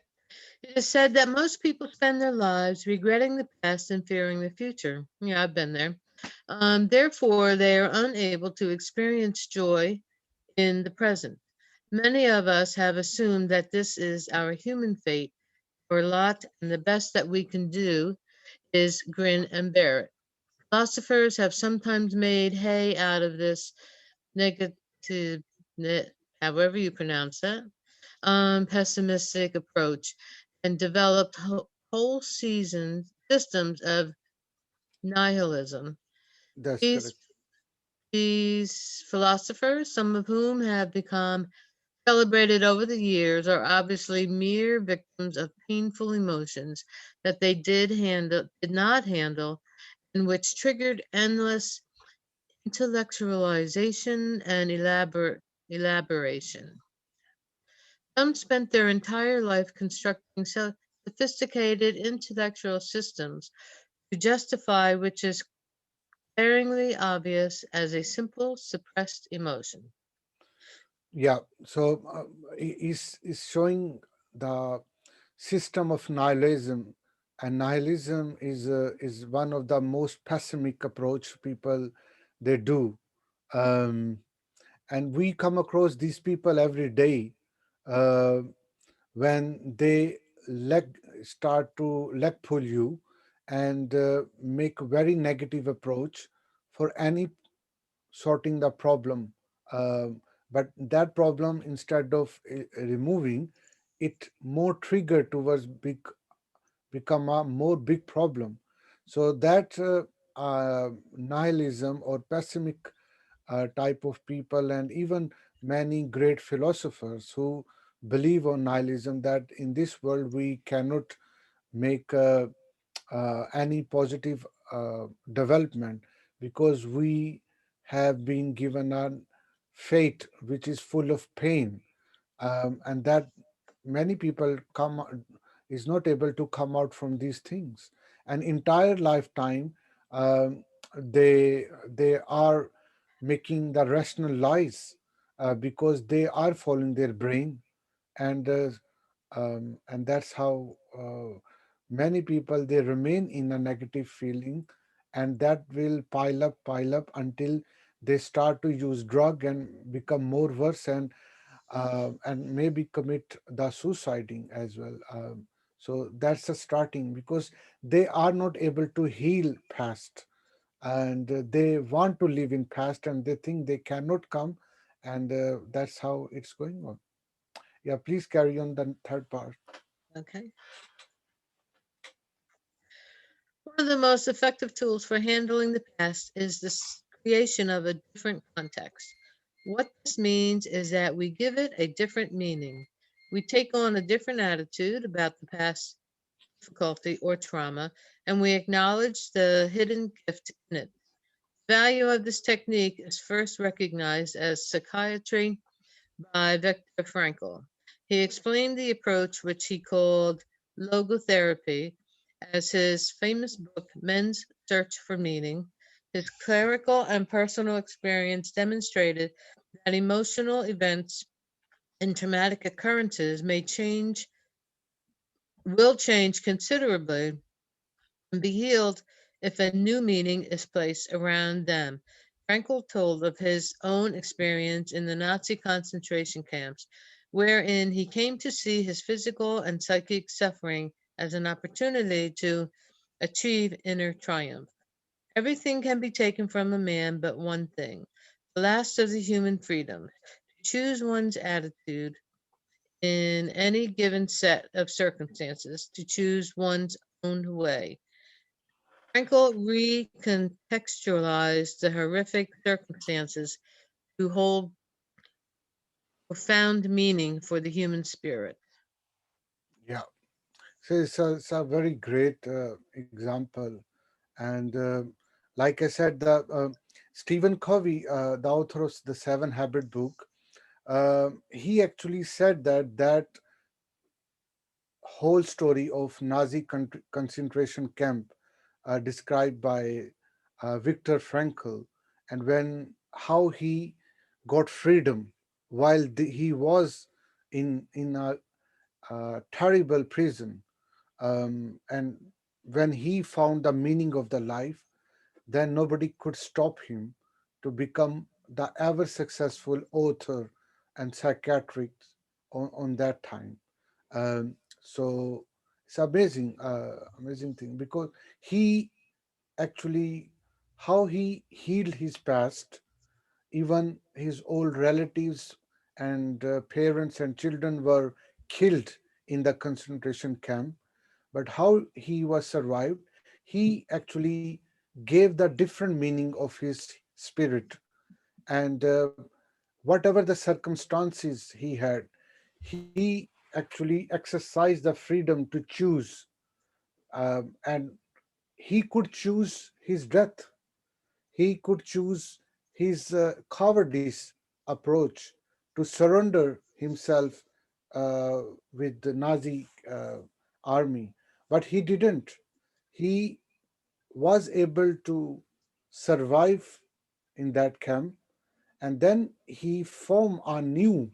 It is said that most people spend their lives regretting the past and fearing the future. Yeah, I've been there. Therefore, they are unable to experience joy in the present. Many of us have assumed that this is our human fate or lot, and the best that we can do is grin and bear it. Philosophers have sometimes made hay out of this negative, however you pronounce that, pessimistic approach, and developed whole seasons systems of nihilism. That's These correct. these philosophers, some of whom have become celebrated over the years, are obviously mere victims of painful emotions that they did not handle, and which triggered endless intellectualization and elaboration. Some spent their entire life constructing sophisticated intellectual systems to justify which is glaringly obvious as a simple suppressed emotion. Yeah. So is showing the system of nihilism, and nihilism is one of the most pessimistic approach people they do, um, and we come across these people every day uh, when they leg start to leg pull you and make very negative approach for any sorting the problem. But that problem, instead of removing it, more trigger towards become a more big problem. So that nihilism or pessimistic type of people, and even many great philosophers who believe on nihilism, that in this world we cannot make any positive development, because we have been given a fate which is full of pain, and that many people is not able to come out from these things. An entire lifetime, um, they are making the rational lies, because they are following their brain, and that's how many people they remain in a negative feeling, and that will pile up until they start to use drug and become more worse, and maybe commit the suiciding as well. So that's the starting, because they are not able to heal past, and they want to live in past, and they think they cannot come, and that's how it's going on. Yeah, please carry on the third part. Okay. One of the most effective tools for handling the past is the creation of a different context. What this means is that we give it a different meaning. We take on a different attitude about the past difficulty or trauma, and we acknowledge the hidden gift in it. The value of this technique is first recognized as psychiatry by Viktor Frankl. He explained the approach, which he called logotherapy, as his famous book, Men's Search for Meaning. His clerical and personal experience demonstrated that emotional events and traumatic occurrences will change considerably and be healed if a new meaning is placed around them. Frankl told of his own experience in the Nazi concentration camps, wherein he came to see his physical and psychic suffering as an opportunity to achieve inner triumph. Everything can be taken from a man but one thing, the last of the human freedoms, to choose one's attitude in any given set of circumstances, to choose one's own way. Frankel recontextualized the horrific circumstances to hold profound meaning for the human spirit. Yeah, so it's a very great example, and like I said, the Stephen Covey, the author of the Seven Habit book, he actually said that whole story of Nazi concentration camp, described by Viktor Frankl, and when how he got freedom while he was in a terrible prison, and when he found the meaning of the life, then nobody could stop him to become the ever successful author and psychiatrist on that time. So it's amazing, amazing thing, because he actually how he healed his past. Even his old relatives and parents and children were killed in the concentration camp, but how he was survived, he actually gave the different meaning of his spirit, and whatever the circumstances he had, he actually exercised the freedom to choose, and he could choose his death. He could choose his cowardice approach to surrender himself uh, with the Nazi army, but he didn't. He was able to survive in that camp, and then he formed a new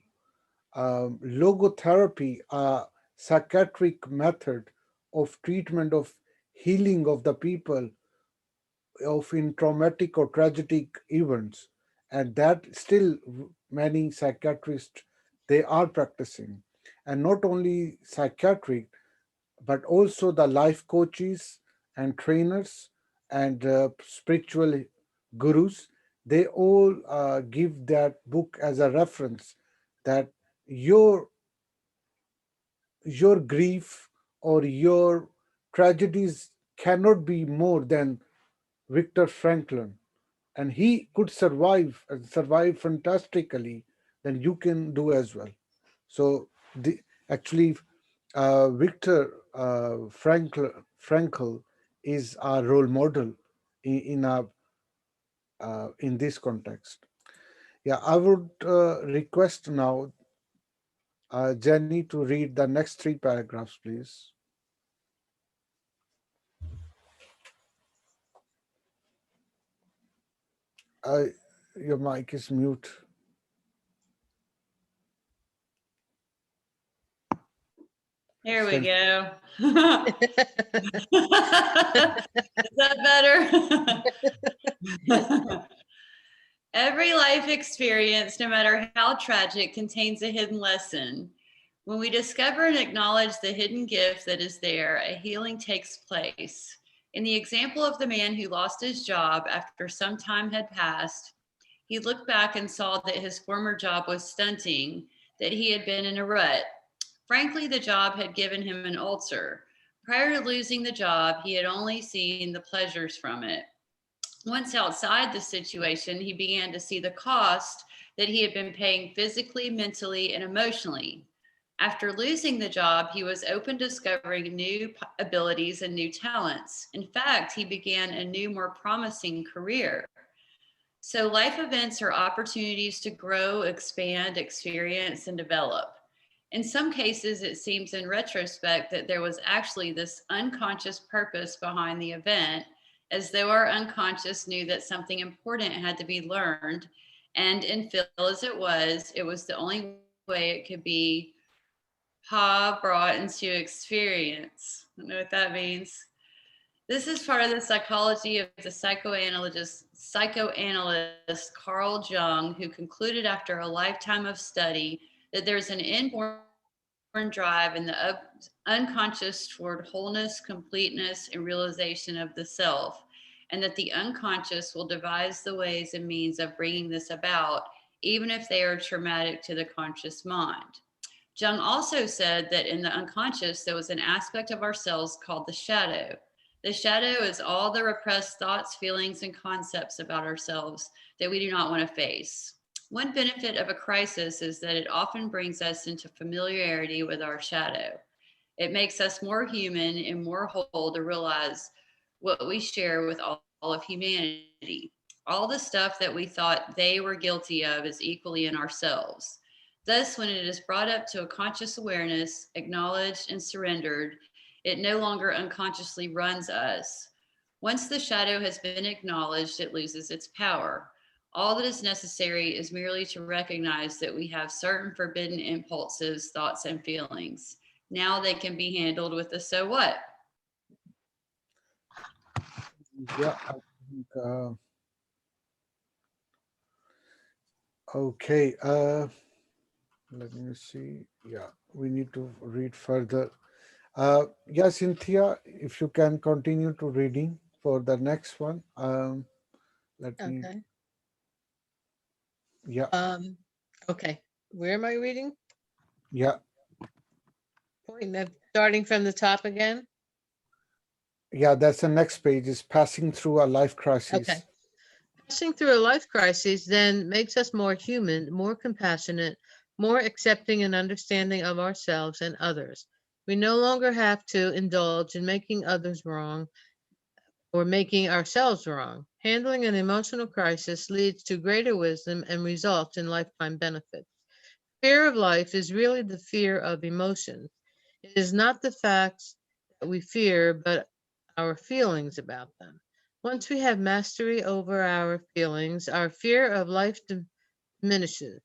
logotherapy, a psychiatric method of treatment of healing of the people of in traumatic or tragic events, and that still many psychiatrists they are practicing, and not only psychiatric but also the life coaches and trainers and spiritual gurus. They all give that book as a reference, that your your grief or your tragedies cannot be more than Viktor Franklin, and he could survive and survive fantastically, then you can do as well. So the actually Viktor Frankl is our role model, in this context. Yeah, I would request now Jenny to read the next three paragraphs, please. Uh, your mic is mute. Here we Thank go. Is that better? Every life experience, no matter how tragic, contains a hidden lesson. When we discover and acknowledge the hidden gift that is there, a healing takes place. In the example of the man who lost his job after some time had passed, he looked back and saw that his former job was stunting, that he had been in a rut. Frankly, the job had given him an ulcer. Prior to losing the job, he had only seen the pleasures from it. Once outside the situation, he began to see the cost that he had been paying physically, mentally, and emotionally. After losing the job, he was open to discovering new abilities and new talents. In fact, he began a new, more promising career. So, life events are opportunities to grow, expand, experience, and develop. In some cases, it seems in retrospect that there was actually this unconscious purpose behind the event, as though our unconscious knew that something important had to be learned. And infill as it was the only way it could be brought into experience. I don't know what that means. This is part of the psychology of the psychoanalyst Carl Jung, who concluded after a lifetime of study that there's an inborn drive in the unconscious toward wholeness, completeness, and realization of the self, and that the unconscious will devise the ways and means of bringing this about, even if they are traumatic to the conscious mind. Jung also said that in the unconscious, there was an aspect of ourselves called the shadow. The shadow is all the repressed thoughts, feelings, and concepts about ourselves that we do not want to face. One benefit of a crisis is that it often brings us into familiarity with our shadow. It makes us more human and more whole to realize what we share with all of humanity. All the stuff that we thought they were guilty of is equally in ourselves. Thus, when it is brought up to a conscious awareness, acknowledged and surrendered, it no longer unconsciously runs us. Once the shadow has been acknowledged, it loses its power. All that is necessary is merely to recognize that we have certain forbidden impulses, thoughts, and feelings. Now they can be handled with the so what. Yeah, I think, okay. Let me see. Yeah, we need to read further. Yeah, Cynthia, if you can continue to reading for the next one. Let me. Okay. Yeah, Um, okay. Where am I reading? yeah, Starting from the top again? yeah. That's the next page. Is passing through a life Okay. crisis. Passing through a life crisis then makes us more human, more compassionate, more accepting and understanding of ourselves and others. We no longer have to indulge in making others wrong or making ourselves wrong. Handling an emotional crisis leads to greater wisdom and results in lifetime benefits. Fear of life is really the fear of emotions. It is not the facts that we fear, but our feelings about them. Once we have mastery over our feelings, our fear of life diminishes.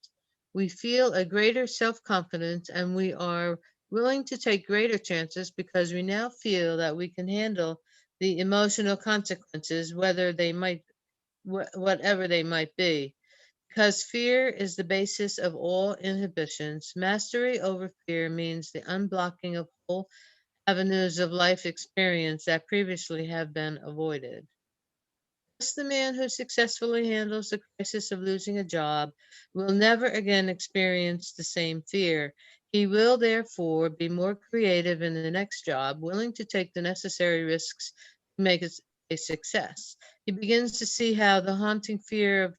We feel a greater self confidence and we are willing to take greater chances because we now feel that we can handle the emotional consequences, whatever they might be. Because fear is the basis of all inhibitions, mastery over fear means the unblocking of whole avenues of life experience that previously have been avoided. Thus, the man who successfully handles the crisis of losing a job will never again experience the same fear. He will therefore be more creative in the next job, willing to take the necessary risks to make it a success. He begins to see how the haunting fear of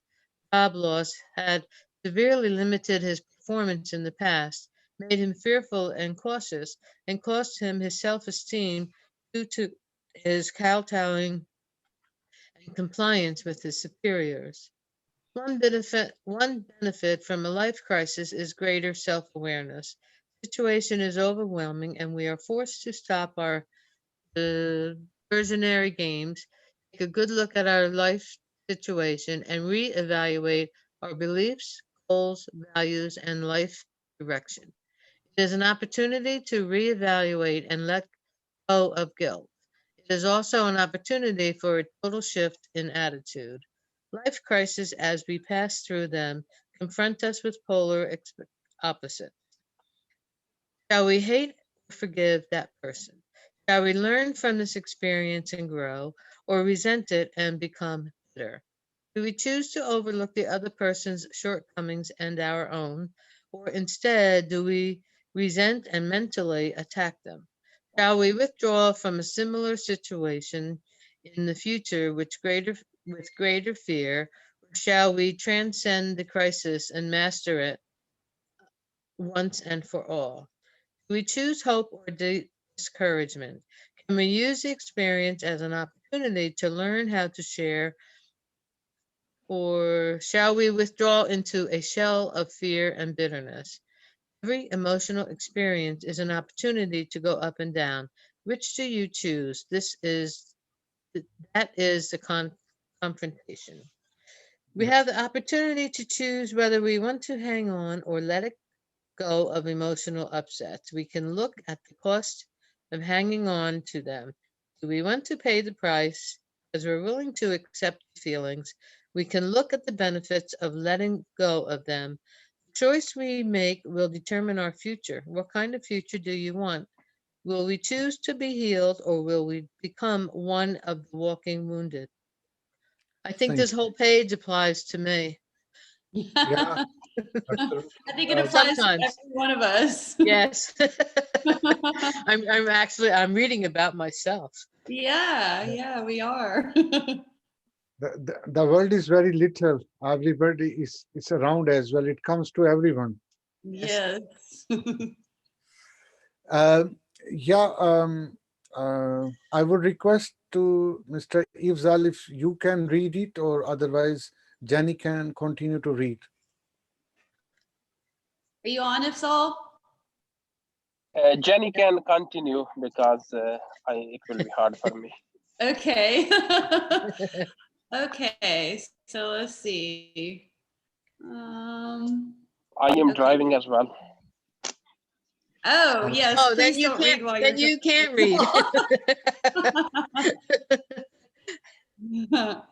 job loss had severely limited his performance in the past, made him fearful and cautious, and cost him his self esteem due to his kowtowing in compliance with his superiors. One benefit from a life crisis is greater self-awareness. Situation is overwhelming and we are forced to stop our diversionary games, take a good look at our life situation, and reevaluate our beliefs, goals, values, and life direction. It is an opportunity to reevaluate and let go of guilt. It is also an opportunity for a total shift in attitude. Life crises, as we pass through them, confront us with opposites. Shall we hate or forgive that person? Shall we learn from this experience and grow, or resent it and become bitter? Do we choose to overlook the other person's shortcomings and our own, or instead do we resent and mentally attack them? Shall we withdraw from a similar situation in the future with greater fear, or shall we transcend the crisis and master it once and for all? Do we choose hope or discouragement? Can we use the experience as an opportunity to learn how to share, or shall we withdraw into a shell of fear and bitterness? Every emotional experience is an opportunity to go up and down. Which do you choose? That is the confrontation. We have the opportunity to choose whether we want to hang on or let it go of emotional upsets. We can look at the cost of hanging on to them. Do we want to pay the price as we're willing to accept the feelings? We can look at the benefits of letting go of them. The choice we make will determine our future. What kind of future do you want? Will we choose to be healed or will we become one of the walking wounded? I think Thank this you. whole page applies to me. Yeah, I absolutely. think it applies to Sometimes, every one of us. yes. I'm reading about myself. Yeah, yeah, we are. The world is very little. Everybody is around as well. It comes to everyone. Yes. Yes. Uh, yeah, I would request to Mr. Ifzal if you can read it, or otherwise Jenny can continue to read. Are you on, Ifsal? Jenny can continue because it will be hard for me. Okay. Okay, so let's see. Um, I am okay. driving as well. Oh, yes, Oh, then please you don't read can't. while Then you're you can't read. driving.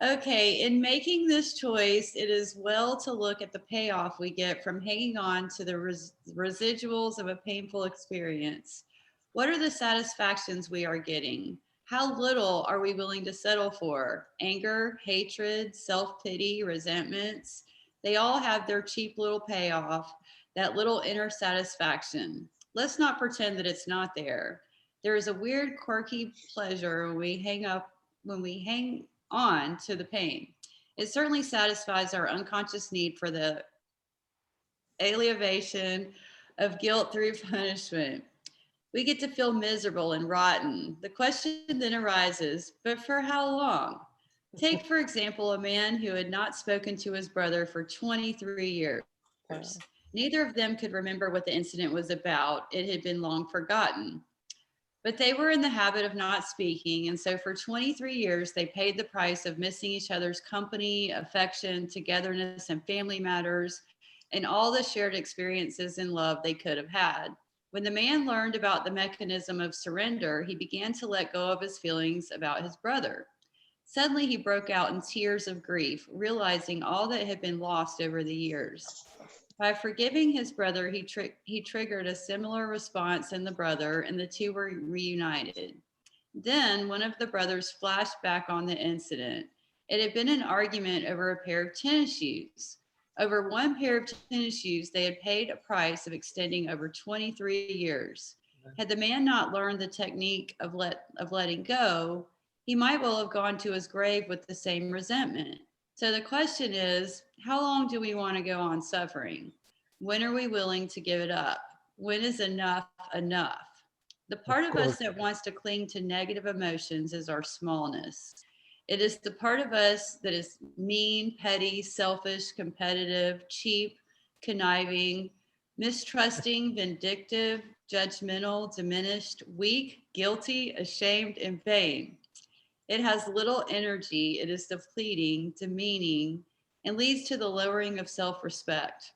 Okay, in making this choice, it is well to look at the payoff we get from hanging on to the residuals of a painful experience. What are the satisfactions we are getting? How little are we willing to settle for? Anger, hatred, self pity, resentments. They all have their cheap little payoff, that little inner satisfaction. Let's not pretend that it's not there. There is a weird, quirky pleasure when we hang on to the pain. It certainly satisfies our unconscious need for the alleviation of guilt through punishment. We get to feel miserable and rotten. The question then arises, but for how long? Take, for example, a man who had not spoken to his brother for 23 years. Neither of them could remember what the incident was about. It had been long forgotten. But they were in the habit of not speaking, and so for 23 years, they paid the price of missing each other's company, affection, togetherness, and family matters, and all the shared experiences and love they could have had. When the man learned about the mechanism of surrender, he began to let go of his feelings about his brother. Suddenly, he broke out in tears of grief, realizing all that had been lost over the years. By forgiving his brother, he triggered a similar response in the brother, and the two were reunited. Then one of the brothers flashed back on the incident. It had been an argument over a pair of tennis shoes. Over one pair of tennis shoes, they had paid a price of extending over 23 years. Had the man not learned the technique of letting go, he might well have gone to his grave with the same resentment. So the question is, how long do we want to go on suffering? When are we willing to give it up? When is enough enough? The part Of of us course. that wants to cling to negative emotions is our smallness. It is the part of us that is mean, petty, selfish, competitive, cheap, conniving, mistrusting, vindictive, judgmental, diminished, weak, guilty, ashamed, and vain. It has little energy, it is depleting, demeaning, and leads to the lowering of self respect.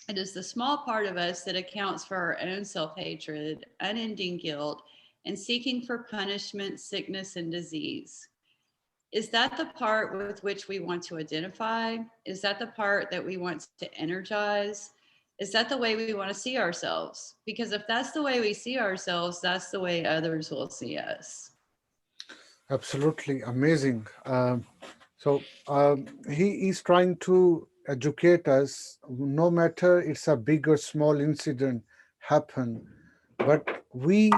It is the small part of us that accounts for our own self hatred, unending guilt, and seeking for punishment, sickness, and disease. Is that the part with which we want to identify? Is that the part that we want to energize? Is that the way we want to see ourselves? Because if that's the way we see ourselves, that's the way others will see us. Absolutely amazing. He is trying to educate us, no matter it's a big or small incident happen, but we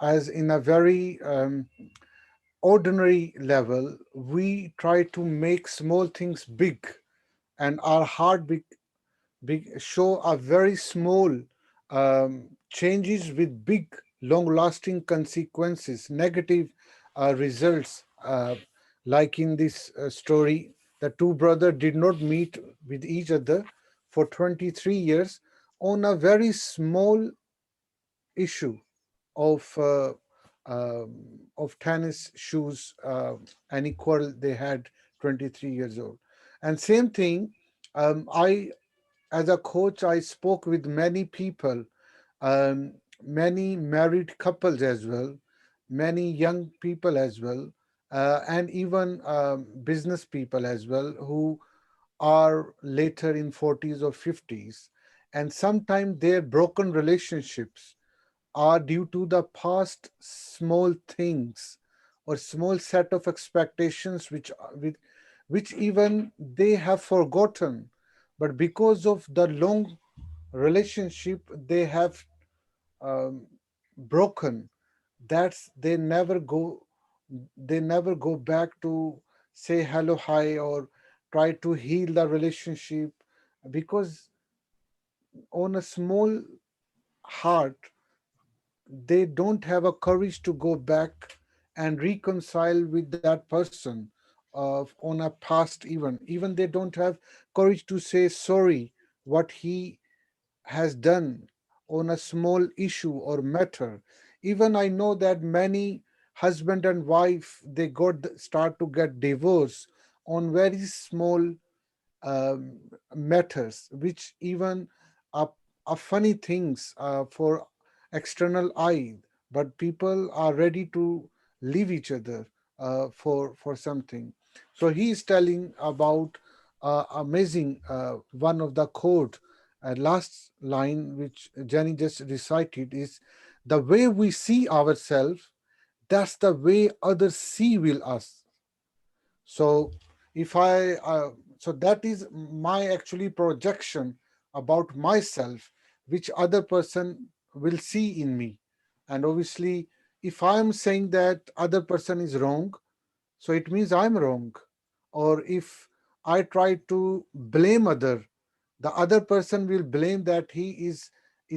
as in a very ordinary level, we try to make small things big, and our heart show a very small changes with big, long-lasting consequences, negative results. Like in this story, the two brothers did not meet with each other for 23 years on a very small issue of tennis shoes, any quarrel they had 23 years old. And same thing, I as a coach, I spoke with many people, many married couples as well, many young people as well, and even business people as well who are later in 40s or 50s. And sometimes their broken relationships are due to the past small things or small set of expectations which even they have forgotten, but because of the long relationship they have um, broken, that's they never go back to say hello hi or try to heal the relationship, because on a small heart they don't have a courage to go back and reconcile with that person on a past, even they don't have courage to say sorry what he has done on a small issue or matter. Even I know that many husband and wife they start to get divorce on very small um, matters, which even are, are funny things for external eye, but people are ready to leave each other for something. So he is telling about amazing one of the quote, last line which Jenny just recited is, the way we see ourselves, that's the way others see will us. So if I so that is my actually projection about myself, which other person will see in me. And obviously if I am saying that other person is wrong, so it means I'm wrong. Or if I try to blame other, the other person will blame that he is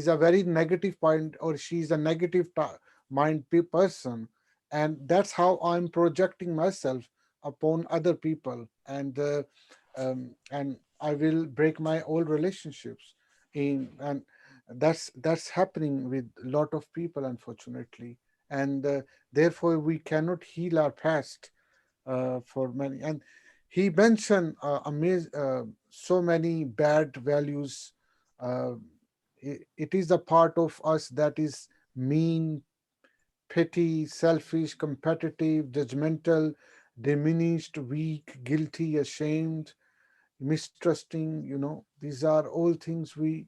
a very negative point or she is a negative person, and that's how I'm projecting myself upon other people, and I will break my old relationships in, and that's happening with a lot of people, unfortunately. And therefore we cannot heal our past for many. And he mentioned so many bad values. Uh, it is a part of us that is mean, petty, selfish, competitive, judgmental, diminished, weak, guilty, ashamed, mistrusting. These are all things we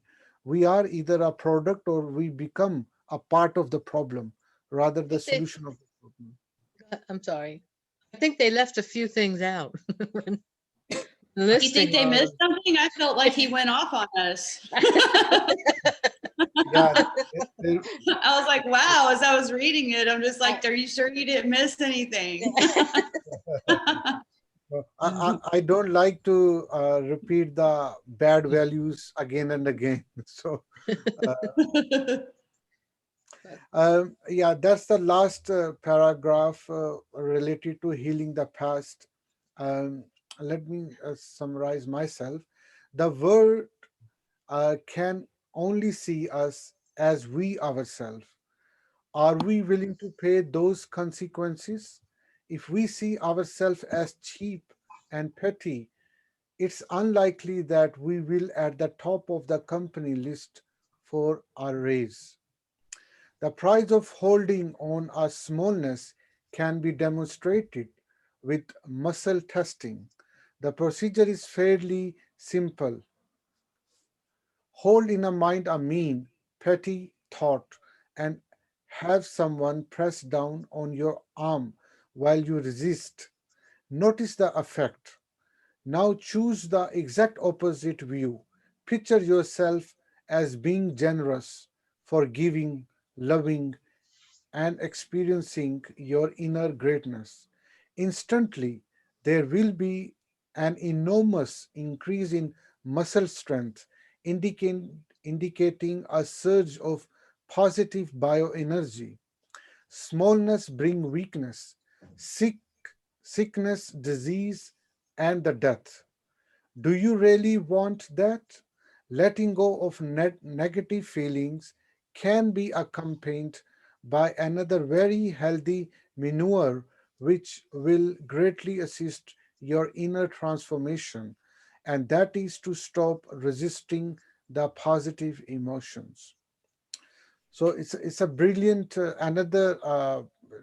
are either a product or we become a part of the problem rather I the think they, solution of the problem. I'm sorry. I think they left a few things out when You think listing they all missed of. something? I felt like he went off on us. Yeah, there, I was like, wow, as I was reading it, I'm just I- like, are you sure you didn't miss anything? I don't like to repeat the bad values again and again. So, uh, Yeah, that's the last paragraph related to healing the past. Um, Let me summarize myself. The world can only see us as we ourselves. Are we willing to pay those consequences? If we see ourselves as cheap and petty, it's unlikely that we will at the top of the company list for our raise. The price of holding on our smallness can be demonstrated with muscle testing. The procedure is fairly simple. Hold in a mind a mean, petty thought and have someone press down on your arm while you resist. Notice the effect. Now choose the exact opposite view. Picture yourself as being generous, forgiving, loving, and experiencing your inner greatness. Instantly, there will be an enormous increase in muscle strength, indicating a surge of positive bioenergy. Smallness brings weakness, sick, sickness, disease, and the death. Do you really want that? Letting go of negative feelings can be accompanied by another very healthy maneuver which will greatly assist your inner transformation, and that is to stop resisting the positive emotions. So it's a brilliant another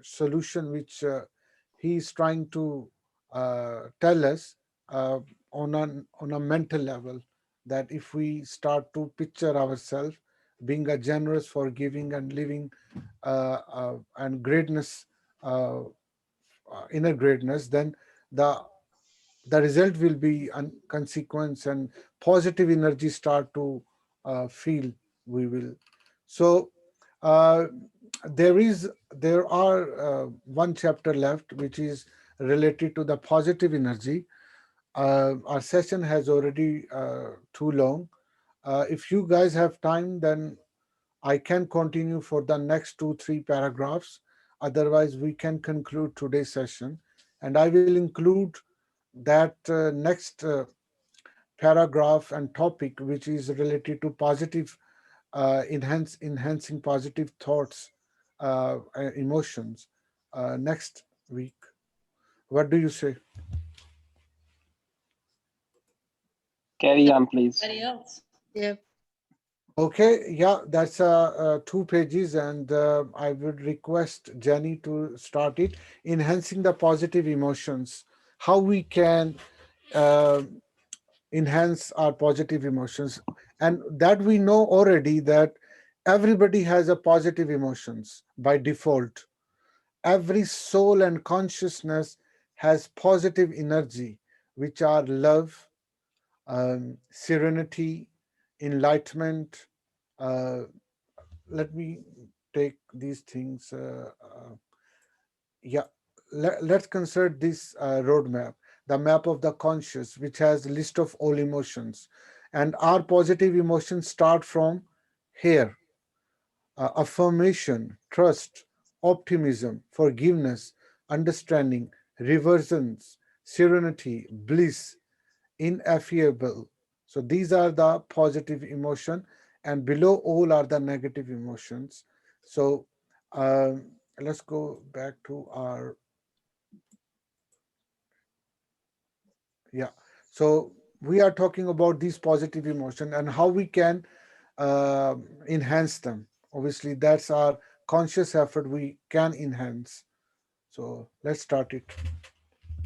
solution which he is trying to tell us uh, on a mental level, that if we start to picture ourselves being a generous, forgiving, and living and greatness, uh, inner greatness, then the the result will be a consequence and positive energy start to feel we will. So uh, there are one chapter left which is related to the positive energy. Our session has already too long. If you guys have time, then I can continue for the next 2 3 paragraphs. Otherwise we can conclude today's session, and I will include that next paragraph and topic which is related to positive enhancing positive thoughts, emotions, next week. What do you say? Carry So on, please. everybody else. Yep. Okay, yeah, that's 2 pages, and I would request Jenny to start it. Enhancing the positive emotions. How we can uh, enhance our positive emotions, and that we know already that everybody has a positive emotions by default. Every soul and consciousness has positive energy, which are love, serenity, enlightenment. uh, Let me take these things. Yeah, let's consider this roadmap, the map of the conscious, which has a list of all emotions. And our positive emotions start from here: affirmation, trust, optimism, forgiveness, understanding, reverence, serenity, bliss, ineffable. So these are the positive emotion, and below all are the negative emotions. So let's go back to our, yeah. So we are talking about these positive emotion and how we can enhance them. Obviously, that's our conscious effort. We can enhance. So let's start it.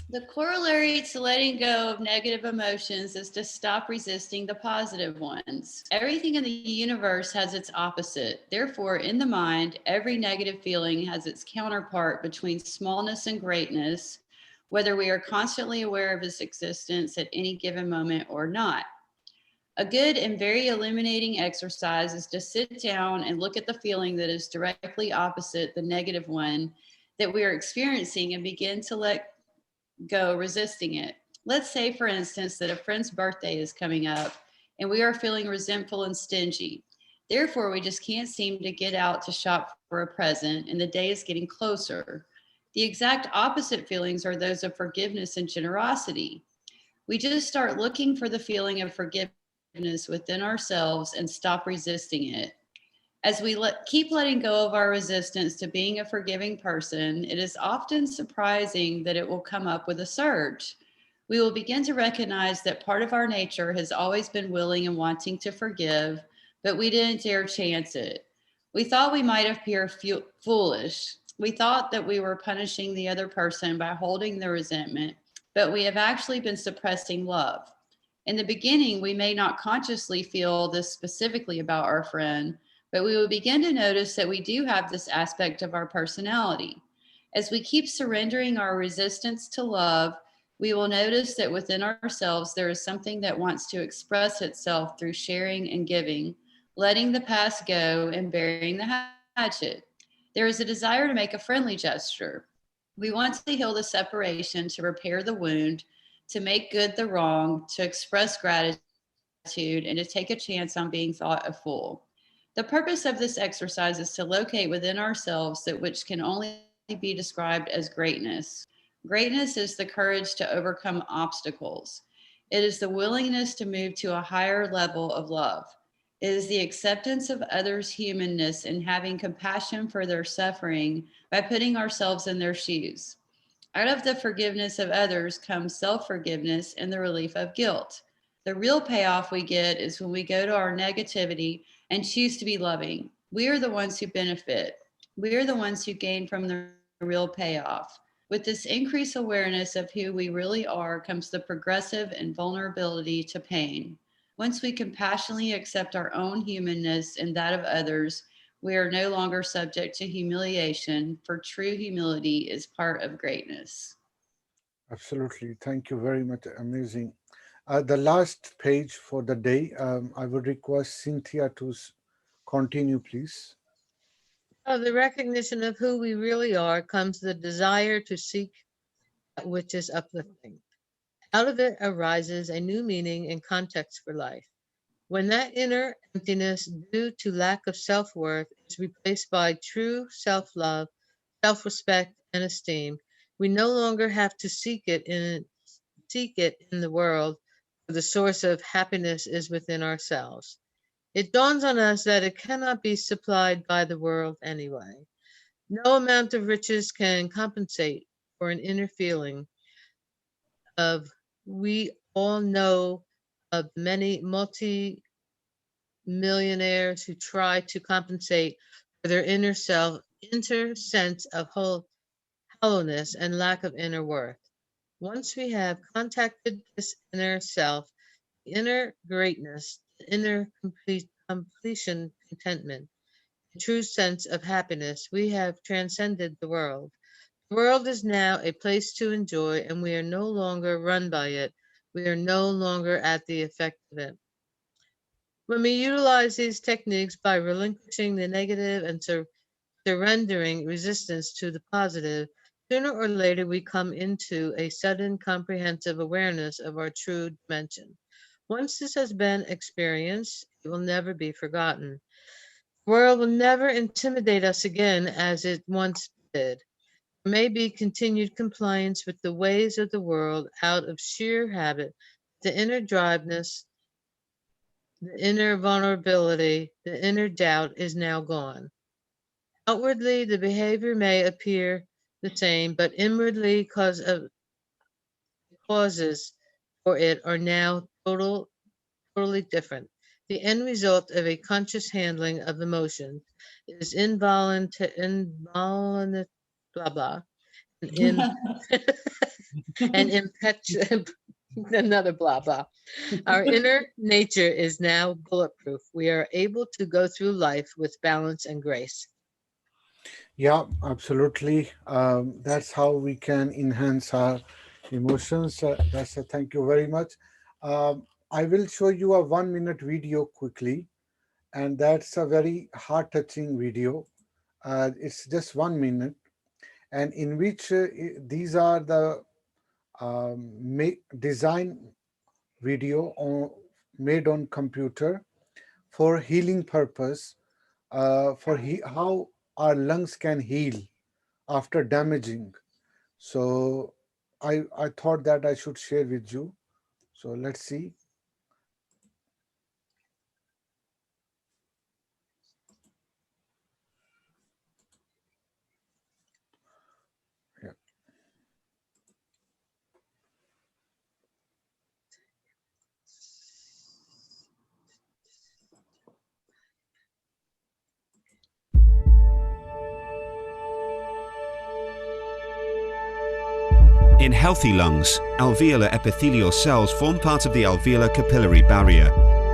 The corollary to letting go of negative emotions is to stop resisting the positive ones. Everything in the universe has its opposite. Therefore, in the mind, every negative feeling has its counterpart between smallness and greatness, whether we are constantly aware of its existence at any given moment or not. A good and very illuminating exercise is to sit down and look at the feeling that is directly opposite the negative one that we are experiencing and begin to let go resisting it. Let's say, for instance, that a friend's birthday is coming up and we are feeling resentful and stingy. Therefore, we just can't seem to get out to shop for a present, and the day is getting closer. The exact opposite feelings are those of forgiveness and generosity. We just start looking for the feeling of forgiveness within ourselves and stop resisting it. As we keep letting go of our resistance to being a forgiving person, it is often surprising that it will come up with a surge. We will begin to recognize that part of our nature has always been willing and wanting to forgive, but we didn't dare chance it. We thought we might appear foolish. We thought that we were punishing the other person by holding the resentment, but we have actually been suppressing love. In the beginning, we may not consciously feel this specifically about our friend, but we will begin to notice that we do have this aspect of our personality. As we keep surrendering our resistance to love, we will notice that within ourselves there is something that wants to express itself through sharing and giving, letting the past go and burying the hatchet. There is a desire to make a friendly gesture. We want to heal the separation, to repair the wound, to make good the wrong, to express gratitude, and to take a chance on being thought a fool. The purpose of this exercise is to locate within ourselves that which can only be described as greatness. Greatness is the courage to overcome obstacles. It is the willingness to move to a higher level of love. It is the acceptance of others' humanness and having compassion for their suffering by putting ourselves in their shoes. Out of the forgiveness of others comes self forgiveness and the relief of guilt. The real payoff we get is when we go to our negativity and choose to be loving. We are the ones who benefit. We are the ones who gain from the real payoff. With this increased awareness of who we really are comes the progressive and vulnerability to pain. Once we compassionately accept our own humanness and that of others, we are no longer subject to humiliation, for true humility is part of greatness. Absolutely. Thank you very much. Amazing. The last page for the day, I would request Cynthia to continue, please. Of the recognition of who we really are comes the desire to seek that which is uplifting. Out of it arises a new meaning and context for life. When that inner emptiness due to lack of self worth is replaced by true self love, self respect, and esteem, we no longer have to seek it in the world, for the source of happiness is within ourselves. It dawns on us that it cannot be supplied by the world anyway. No amount of riches can compensate for an inner feeling of we all know of many multi-millionaires who try to compensate for their inner sense of hollowness and lack of inner worth. Once we have contacted this inner self, the inner greatness, the inner completion, contentment, the true sense of happiness, we have transcended the world. The world is now a place to enjoy, and we are no longer run by it. We are no longer at the effect of it. When we utilize these techniques by relinquishing the negative and surrendering resistance to the positive, sooner or later we come into a sudden comprehensive awareness of our true dimension. Once this has been experienced, it will never be forgotten. The world will never intimidate us again as it once did. There may be continued compliance with the ways of the world out of sheer habit. The inner driveness, the inner vulnerability, the inner doubt is now gone. Outwardly, the behavior may appear the same, but inwardly, causes for it are now totally different. The end result of a conscious handling of emotions is involuntary, blah blah, and and impetuous, another blah blah. Our inner nature is now bulletproof. We are able to go through life with balance and grace. Yeah, absolutely. That's how we can enhance our emotions. That's a thank you very much. I will show you a 1 minute video quickly, and that's a very heart touching video. It's just 1 minute, and in which these are the design video made on computer for healing purpose, how our lungs can heal after damaging. So I thought that I should share with you. So let's see. Yeah. In healthy lungs, alveolar epithelial cells form part of the alveolar capillary barrier.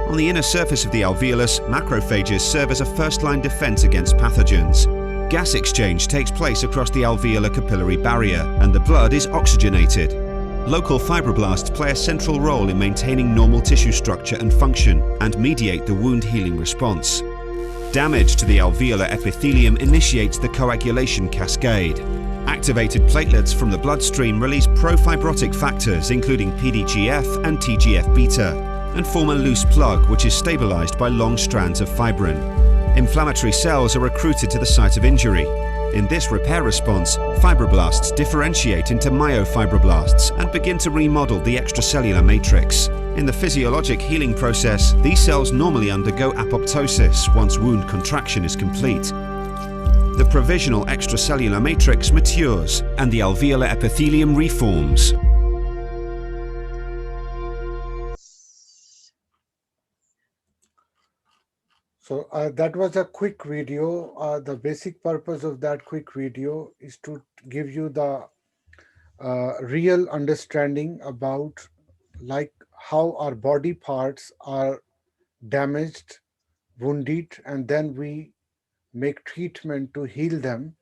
On the inner surface of the alveolus, macrophages serve as a first-line defense against pathogens. Gas exchange takes place across the alveolar capillary barrier, and the blood is oxygenated. Local fibroblasts play a central role in maintaining normal tissue structure and function, and mediate the wound healing response. Damage to the alveolar epithelium initiates the coagulation cascade. Activated platelets from the bloodstream release profibrotic factors including PDGF and TGF-beta and form a loose plug which is stabilized by long strands of fibrin. Inflammatory cells are recruited to the site of injury. In this repair response, fibroblasts differentiate into myofibroblasts and begin to remodel the extracellular matrix. In the physiologic healing process, these cells normally undergo apoptosis once wound contraction is complete. The provisional extracellular matrix matures and the alveolar epithelium reforms. So that was a quick video. The basic purpose of that quick video is to give you the real understanding about like how our body parts are damaged, wounded, and then we make treatment to heal them.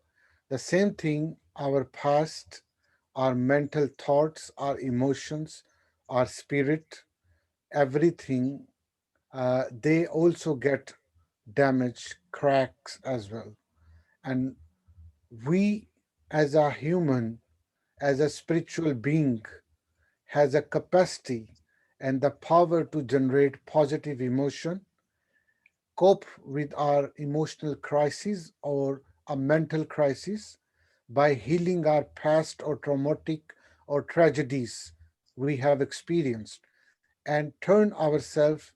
The same thing, our past, our mental thoughts, our emotions, our spirit, everything, they also get damaged, cracks as well. And we, as a human, as a spiritual being, has a capacity and the power to generate positive emotion, cope with our emotional crisis or a mental crisis by healing our past or traumatic or tragedies we have experienced and turn ourselves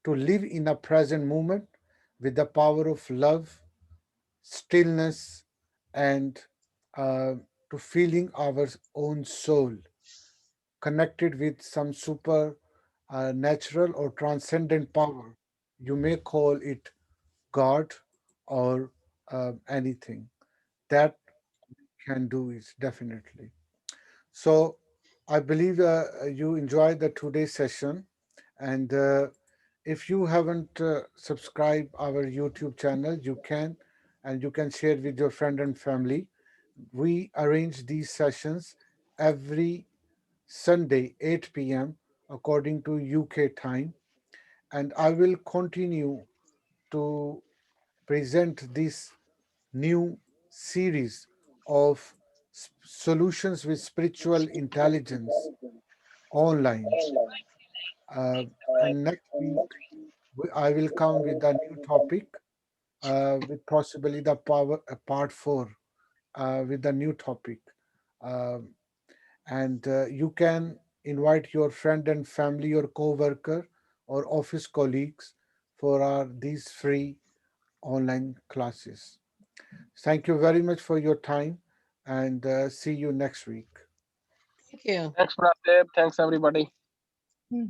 to live in a present moment with the power of love, stillness, and uh, to feeling our own soul connected with some super natural or transcendent power. You may call it God or anything. That can do it definitely. So I believe you enjoyed the today's session, and if you haven't subscribed our YouTube channel, you can, and you can share with your friend and family. We arrange these sessions every Sunday 8 p.m. according to UK time, and I will continue to present this new series of solutions with spiritual intelligence online. Uh, and next week, I will come with a new topic with possibly the power part four with the new topic. Um, and you can invite your friend and family, or co-worker, or office colleagues for these free online classes. Thank you very much for your time, and see you next week. Thank you. Thanks, Maratib. Thanks, everybody. Hmm.